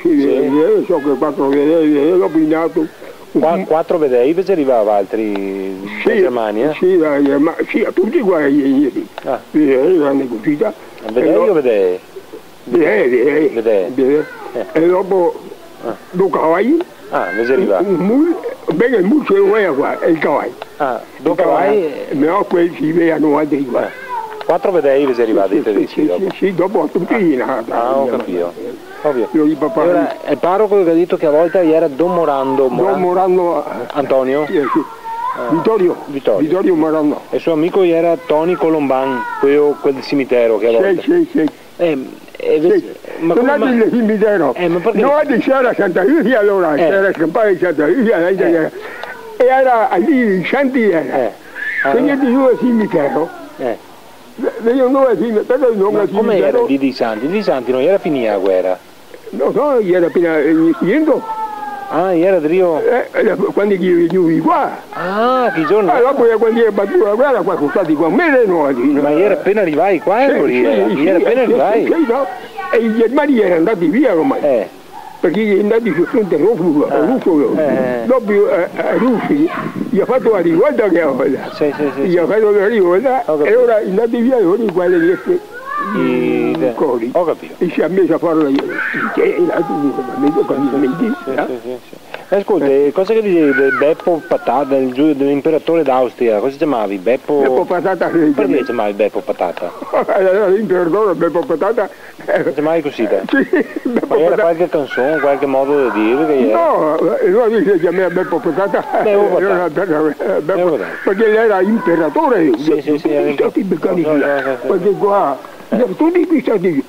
so che 4 vedere, dopo in auto. 4 vedei, invece arrivava altri in Germania? Sì, a tutti guai, grande cucita. Vedei o vedei? Vedei. E dopo 2 cavalli. Ah, invece arriva? Bene, il muccio è qua, è il cavallo. Ah, 2 cavalli? Ma quelli si vedono altri qua. 4 vedei invece arrivati i tedeschi dopo? Sì, dopo tutti. Ah, ho capito. Ovvio. Ora, il parroco che ha detto che a volte era Don Morando. Don Morando. Antonio? Sì. Vittorio Morando. E il suo amico era Tony Colomban, quel cimitero che a volte. Sì. Ma non è il cimitero. No, c'era Santa Lucia allora, c'era scampare Santa Lucia, e era lì in Santiera. Quindi di due cimitero. Come era il di Santi? Il di Santi non era finita la guerra? No, era appena iniziando. Ah, era Rio? Quando io venivo qua. Ah, che giorno? Dopo quando è battuta la guerra, qua sono stati con me noi. Ma era appena arrivai qua? Era appena arrivai? Sì, no. E i germani erano andati via ormai. Perché andati su fronte russo. Dopo ai russi gli ha fatto la rivolta che aveva. Gli ha fatto la rivolta e ora andati via e ora quale riesce. Ho capito. E si è messo a fare ascolta, cosa che dicevi del Beppo Patata, dell'imperatore d'Austria, cosa chiamavi? Beppo Patata. Perché chiamavi Beppo Patata? L'imperatore Beppo Patata. Chiamavi così? Ma era qualche canzone, qualche modo di dire che era? No, lui si chiamava Beppo Patata. Perché lui era imperatore. Sì, era imperatore. Perché qua tutti questi stati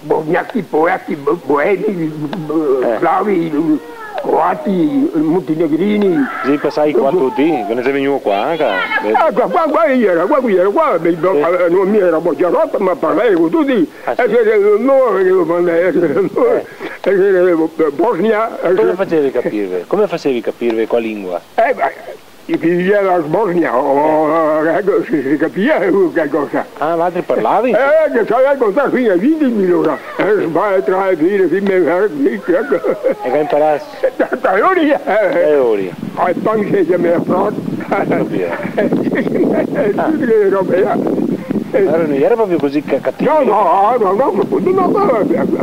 bognacchi, poeti, boemi, slavi, croati, montenegrini. Sì, passai qua tutti, che ne sei venuto qua anche? Qua era, non mi era bocciato, ma parlai con tutti. Bosnia. Come facevi capire qua lingua? I figli della Bosnia, si capiva che cosa. Ah, ma altri parlavi? Che sai contare fino a 20.000 ora. Vai tra le figlie, e che imparassi? Ori. E poi si chiama frott. Tutte le robe là. Non era proprio così cattivo? No,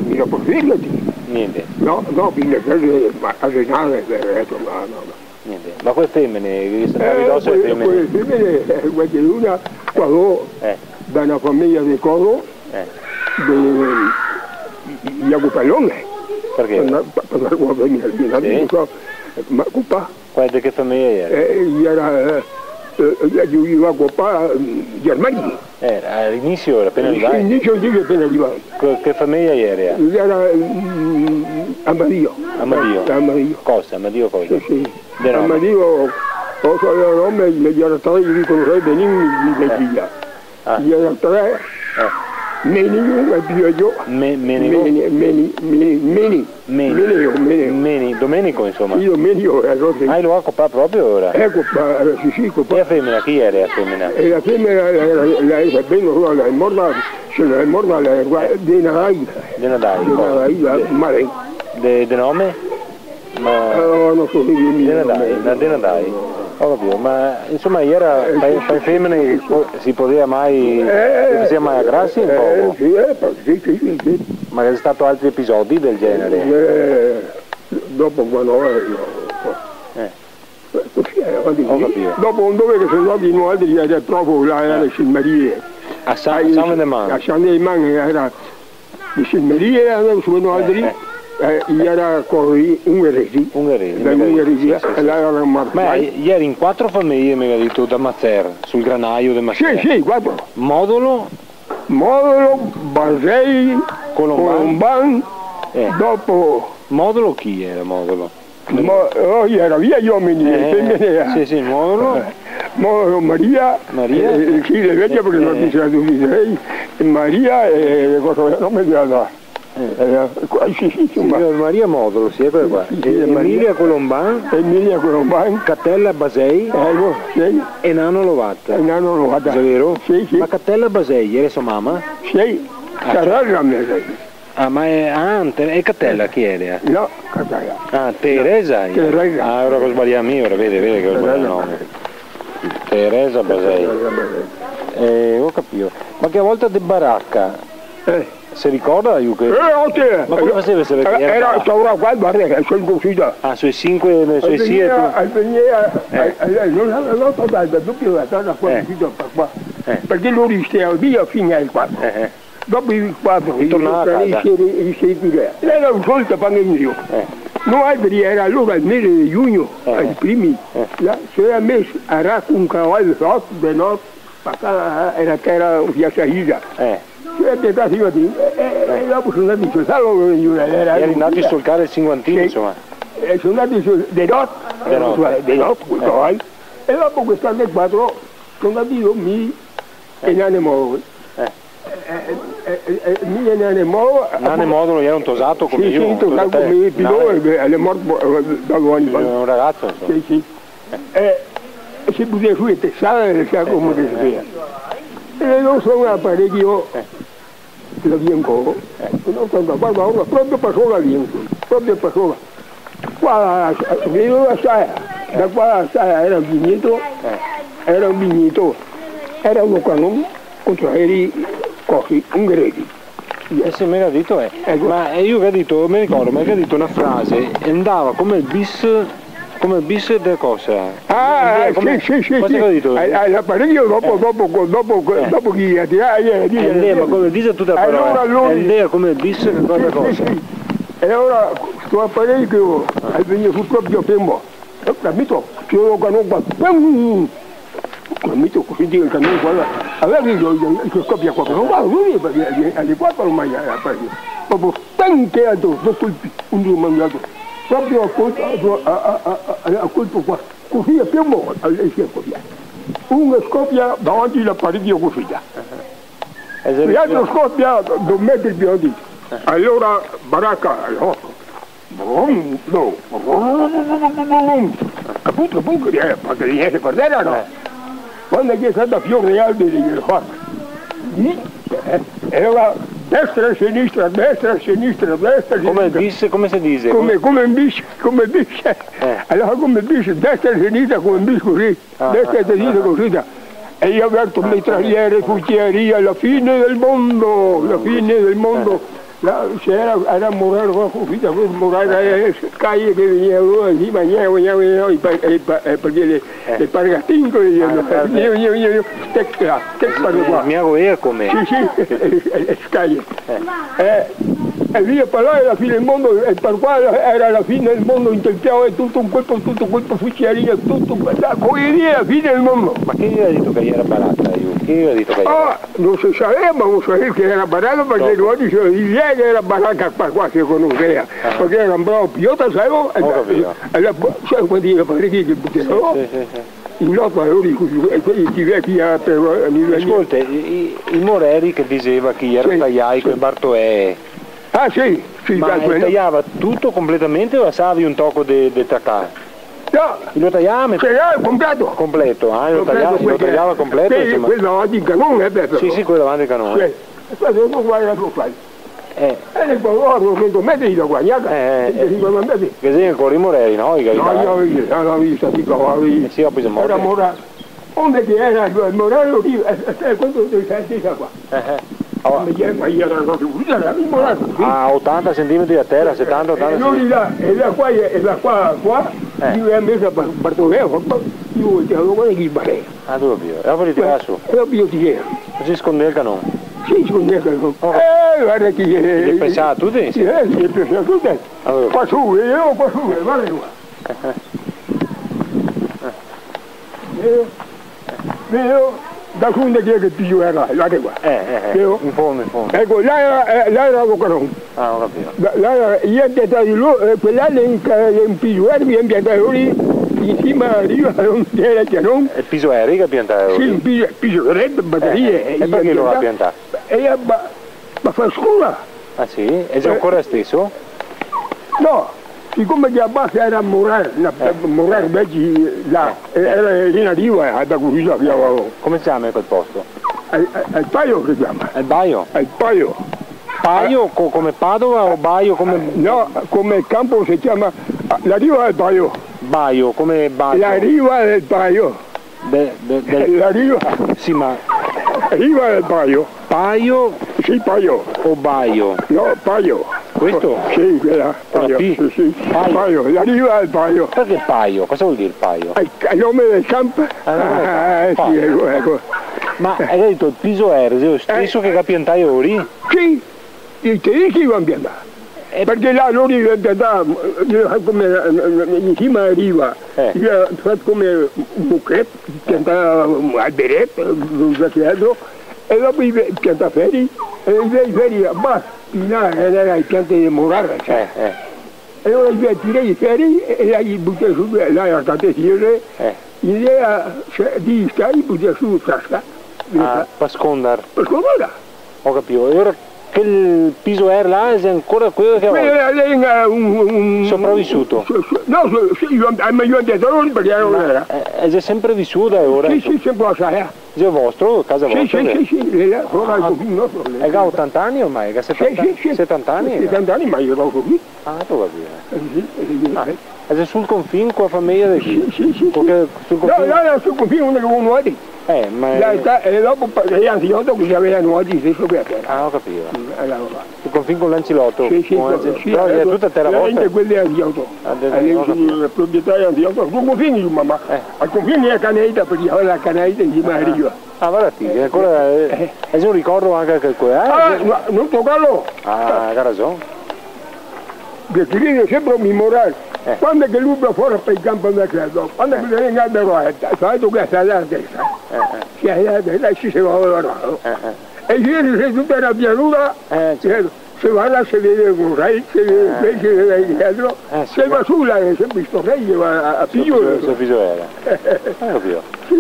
fino a poterli. Niente? No, fino a arenare, no. Niente. Ma quelle femmine che stanno addosso alle femmine? Quelle femmine, guarda una, qua da una famiglia di Coro, di Jacopallone. Perché? Per una famiglia, ma Coppa. Di che famiglia era? Era Coppa Germania. All'inizio era appena arrivato? All'inizio dico appena arrivato. Che famiglia era? Era Amadio. Cosa? Amadio cosa? Sì. Amadio, cosa era il nome, gli era 3, io riconoscevo benissimo le figlie. Gli era 3, Meni, è più io. Meni, Domenico insomma. Io Domenico ero. Lo ha coppato proprio ora? Sì, coppato. E la femmina, chi era la femmina? E la femmina era bene, è morta, di Nadai. Di Nadai, Mare. De nome? Non so se Di Nadai. Ho capito, ma insomma ieri per femmine si poteva mai, aggrassi un po'? Sì. Ma ci sono stati altri episodi del genere? Dopo quando così era, dopo un dove che sono andati in altri era proprio là era le Scilmerie. A San Vendeman? A San Vendeman era le Scilmerie, erano su altri. Era con ungheresi, ma ieri in 4 famiglie mi ha detto da Mazzer, sul granaio del Mazzer. Sì, 4. Modolo, Basei, Colomban, dopo... Modolo chi era Modolo? Era via gli uomini, sì, Modolo. Maria, sì, le vecchie perché non diceva tutti lei, Maria e cosa non mi piace. Maria Modolo, sì, è quella qua. Emilia Colomban, Cattella Basei e Nano Lovatta. È vero? Sì. Ma Cattella Basei era sua mamma? Sì, Carrara mia. Ma è Cattella chi era? No, Cattella. Teresa? Ora che ho sbagliato io, ora vede che ho sbagliato il nome. Teresa Basei. Ho capito. Ma che a volte di baracca? Si ricorda io che... Ma come faceva se vede? Era ora qua, guarda che sono uscita. Sui 5, le sue sie... Non avevo fatto doppio la torna qua, uscita per qua. Perché lui stava via fino al 4. Dopo il 4, tornava a casa. Era un solito panino. No, altri era allora il mese di giugno, ai primi. Si era messo a racco un cavallo sotto, di notte, era che era via Sahida. E dopo sono andati sul salvo eri nati a solcare il cinquantino, insomma. Sono andati di notte, e dopo quest'anno del 4 sono andati io e Nane Modolo. Nane Modolo era un tosato come io? Sì, tosato come io, è morto da anni. Un ragazzo, insomma. Sì. E si buttava su e tessava come che si vede. E non sono apparecchio la Bianco, non sono guarda ora proprio passò la Bianco, proprio passò. Qua vedo la Saia, da qua la Saia era un vigneto, era uno canon contro aerei così, ungheresi. Sì, me l'ha detto, ma io che ho detto, mi ricordo, ma che ha detto una frase, andava come il bis della cosa. Sì. L'apparecchio dopo chi ha tirato. Ma come il bis è tutta la parola. Andava come il bis che cosa. Sì. E ora questo apparecchio è venuto proprio fermo. Capito? Che lo canone qua. Capito? Così dico il canone qua. Allora che scoppia qua. Non va, alle 4 ormai l'apparecchio. Proprio tanto alto, due colpi, un giorno mangiato. Proprio a colpo qua, così a piombo, uno scoppia davanti all'apparecchio così, l'altro scoppia 2 metri più di, allora baracca, appunto, perché niente per terra no, quando è stata più reale di fare, e ora destra, sinistra, destra. Come il bis, come si dice? Come il bis. Allora come il bis, destra e sinistra come il bis così, destra e sinistra così. E io ho aperto mitragliere, fucieria, la fine del mondo. C'era morire caie che venivano lì, mangiavano perché le pargatinco mi hago come? Sì, scaglie. E via per là era la fine del mondo, e per qua era la fine del mondo, in tempiavo tutto un colpo fucieria, tutto via la fine del mondo. Ma chi gli ha detto che era baracca? Chi gli ha detto che era? Non si sapeva, non sapeva che era baracca perché lui diceva che era baracca qua si conosceva, perché era un bravo pilota, sapevo, sai quanti era parecchi che buttavano? In lotta quelli vecchi per ascolta, i Moreri che diceva che era tagliai quel Bartoè. Sì, ma tagliava tutto completamente o lasciavi un tocco di taccare? No, lo tagliava completo. Completo, lo tagliava completo. Quello davanti il canone, Sì, quello davanti il canone. E poi ho 100 metri da guadagnare, che sei ancora i Morelli, no? No, io l'ho vista di cavalli. Sì, poi siamo era Morello. Onde che era il Morello lì, quanto devi sentire qua? Ma io era il Morello. A 80 cm a terra, 70-80 cm. E da qua, io ho messo a Bartolomeo, io ti avevo guardato il balè. Ah, dove più? E poi ti va su? E ho più di ero. Si sconde il canone? Sì, sconde il canone. Guarda che... Ti pensava tu te? Sì, ti pensava tu te. Qua su, io qua su, guarda qua. Vero? Da quando che più era, guarda qua. In fondo. Ecco, là era lo canone. Ah, ho capito. Là, io ho piantato quell'anno in più, mi ho piantato lì. Insieme arriva non c'era il canone. Il piso aereo che piantava? Sì, il piso retto, batterie. E perché lo ha piantato? Ma fa scuola. Ah sì? E c'è ancora stesso? No, siccome che a base era Morale invece là, era lì in arriva, da Curisa che avevo. Come si chiama quel posto? Il Paio si chiama. Il Baio? Il Paio. Paio come Padova o Baio come... No, come campo si chiama, la riva del Paio. Baio, come Baio? La riva del Paio. La riva? Sì, ma... Riva del Paio. Paio? Sì, Paio. O Baio? No, Paio. Questo? Sì, quella. Paio. Sì. Paio. La riva del Paio. Perché Paio? Cosa vuol dire Paio? Il nome del campo? Sì, ecco. Ma hai detto il piso aereo, è lo stesso che ha piantato lì? Sì, i tedeschi vanno a piantare. Perché là loro piantavano come insieme alla riva, fatto come un buchetto, piantava alberetto, e dopo piantava ferri, e i ferri a basso, era le piante di morale. E allora tirare i ferri e là gli buttare su, là era tante tire, l'idea di stare buttare su tasca. Per scondare? Per scondare. Ho capito, e ora che il piso aereo là è ancora quello che aveva sopravvissuto? No, io ho detto non perché non era. È sempre vissuta ora? Sì, sempre la saia. È vostro, casa vostra? Sì, ora il confine nostro. È che 80 anni ormai? Che 70 anni? 70 anni, ma io ero qui. Ah, tu capito. È sul confine con la famiglia di chi? Sì. No, sul confine uno che uno è. Ma e dopo gli anziotto che avevano oggi stesso per terra. Ah, ho capito. Il confine con l'Ancilotto? Sì. Però è tutta terra vostra? Quelli anziotto. Il proprietario anziotto. Sul confine, mamma. Al confine è Caneita, perché la Caneita insieme arriva. Ah, guarda, ancora... E se non ricordo anche che quello... non toccarlo. Ah, che ragione. Perché lì è sempre un immorale. Quando che lui va fuori per il campo da credo, quando che viene in alberetta, sai tu che stai alla destra, ci si va a lavorare. E ieri se tutta la pianura, se va là si vede un re, si vede dietro, se va su là è sempre sto re che va a pigliare. Se piso era.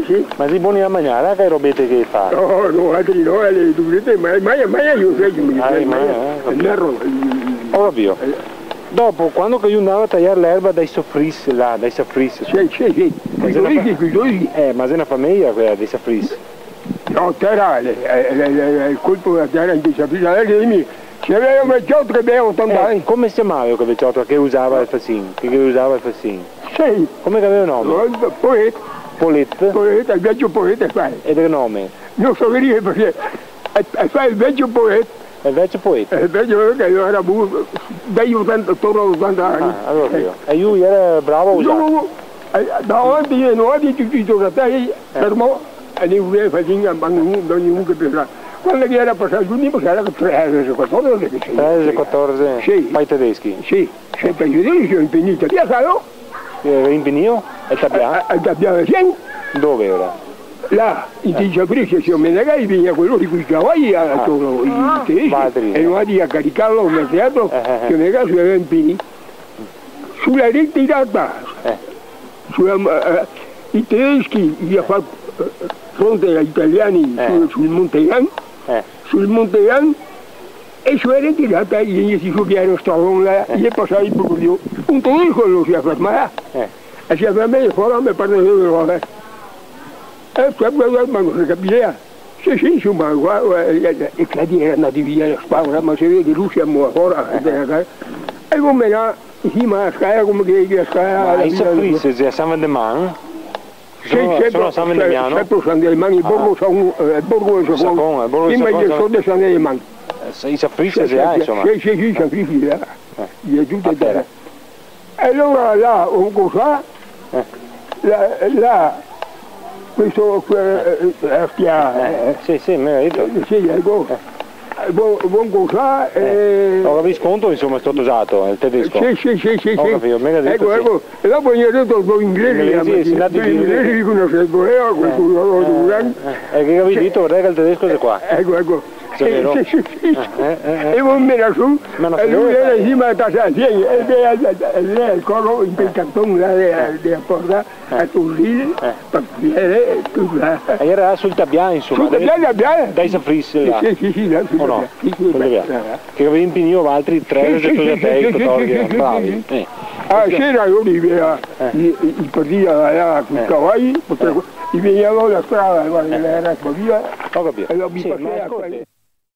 Sì. Ma si buoni a mangiare, che robette che fa? No, altri no, le durite, ma io sei che mi dice, ho capito. Dopo, quando io andavo a tagliare l'erba dai soffris là, dai soffris. Sì. Ma sei una famiglia quella dei soffris? No, terra, il colpo della terra in soffris, ci aveva un vecchiotto che aveva 80 anni. Come si chiamava quel vecchiotto che usava il fascin? Sì. Come che aveva il nome? Poeta, il vecchio poeta qua. E che nome? Non so dire perché fa il vecchio poeta. Il vecchio poeta? Il vecchio poeta io era dagli 80, torno a 80 anni. Allora io. E lui era bravo a usare? Davanti ai nuovi tutti i giocatori fermò e ne voleva fare ognuno che pensava. Quando era passato l'unico che era 13-14. 13-14? Sì. Fai tedeschi? Sì, sempre i tedeschi sono impegnati. Ti sai? Impegnato? E t'abbiamo? T'abbiamo 100. Dove ora? Là, in Tigiabrice si omenagai, veniva quello di cui cavalli attorno i tedeschi e noi a caricarlo come teatro, si omenagai sui rampini. Sulla rete in realtà, i tedeschi gli hanno fatto fronte agli italiani sul Monte Yan, e sulla rete in realtà gli si subirono stavano là, gli è passato il buio. Un tedesco lo si è fermato, e si è fermato fuori a me parte di dove. E poi ma non si capiva, Sì, sì, insomma, i crediti erano andati via la spalla, ma si vede che lui siamo ancora, e come là, insieme alla scala, come che la scala... Ma i saprisse, se San Vendeman? Sono San Vendemiano? Sempre San Vendemiano, il borgo è Sapone, prima di sotto San Vendemiano. I saprisse se ha, insomma? Sì, i saprisse là, di tutte e tre. E allora là, un cosa, là, questo sì, mi hai detto. Sì, ecco. Buon cosa. Ho capito sconto, insomma, è stato usato, il tedesco. Sì. Ho capito, mega detto. Ecco. E dopo gli ho detto gli inglesi li conoscevo, questo che avevi detto, guarda che il tedesco è qua. Ecco. Sì. E poi mi era su, e lui era insieme a casa, e lei il corro in quel cartone là della porta a Tullino, per vedere tutto là. E era sul Tabbiano, insomma. Sul Tabbiano? Dai saprisse là. Sì, là. O no? Che avevi impegnato altri 3, se tu da te, 14, bravi. Ah, c'era l'Olivia, il partito là con i cavalli, i veniamo la strada, guarda, era così, ho capito. e l'ho visto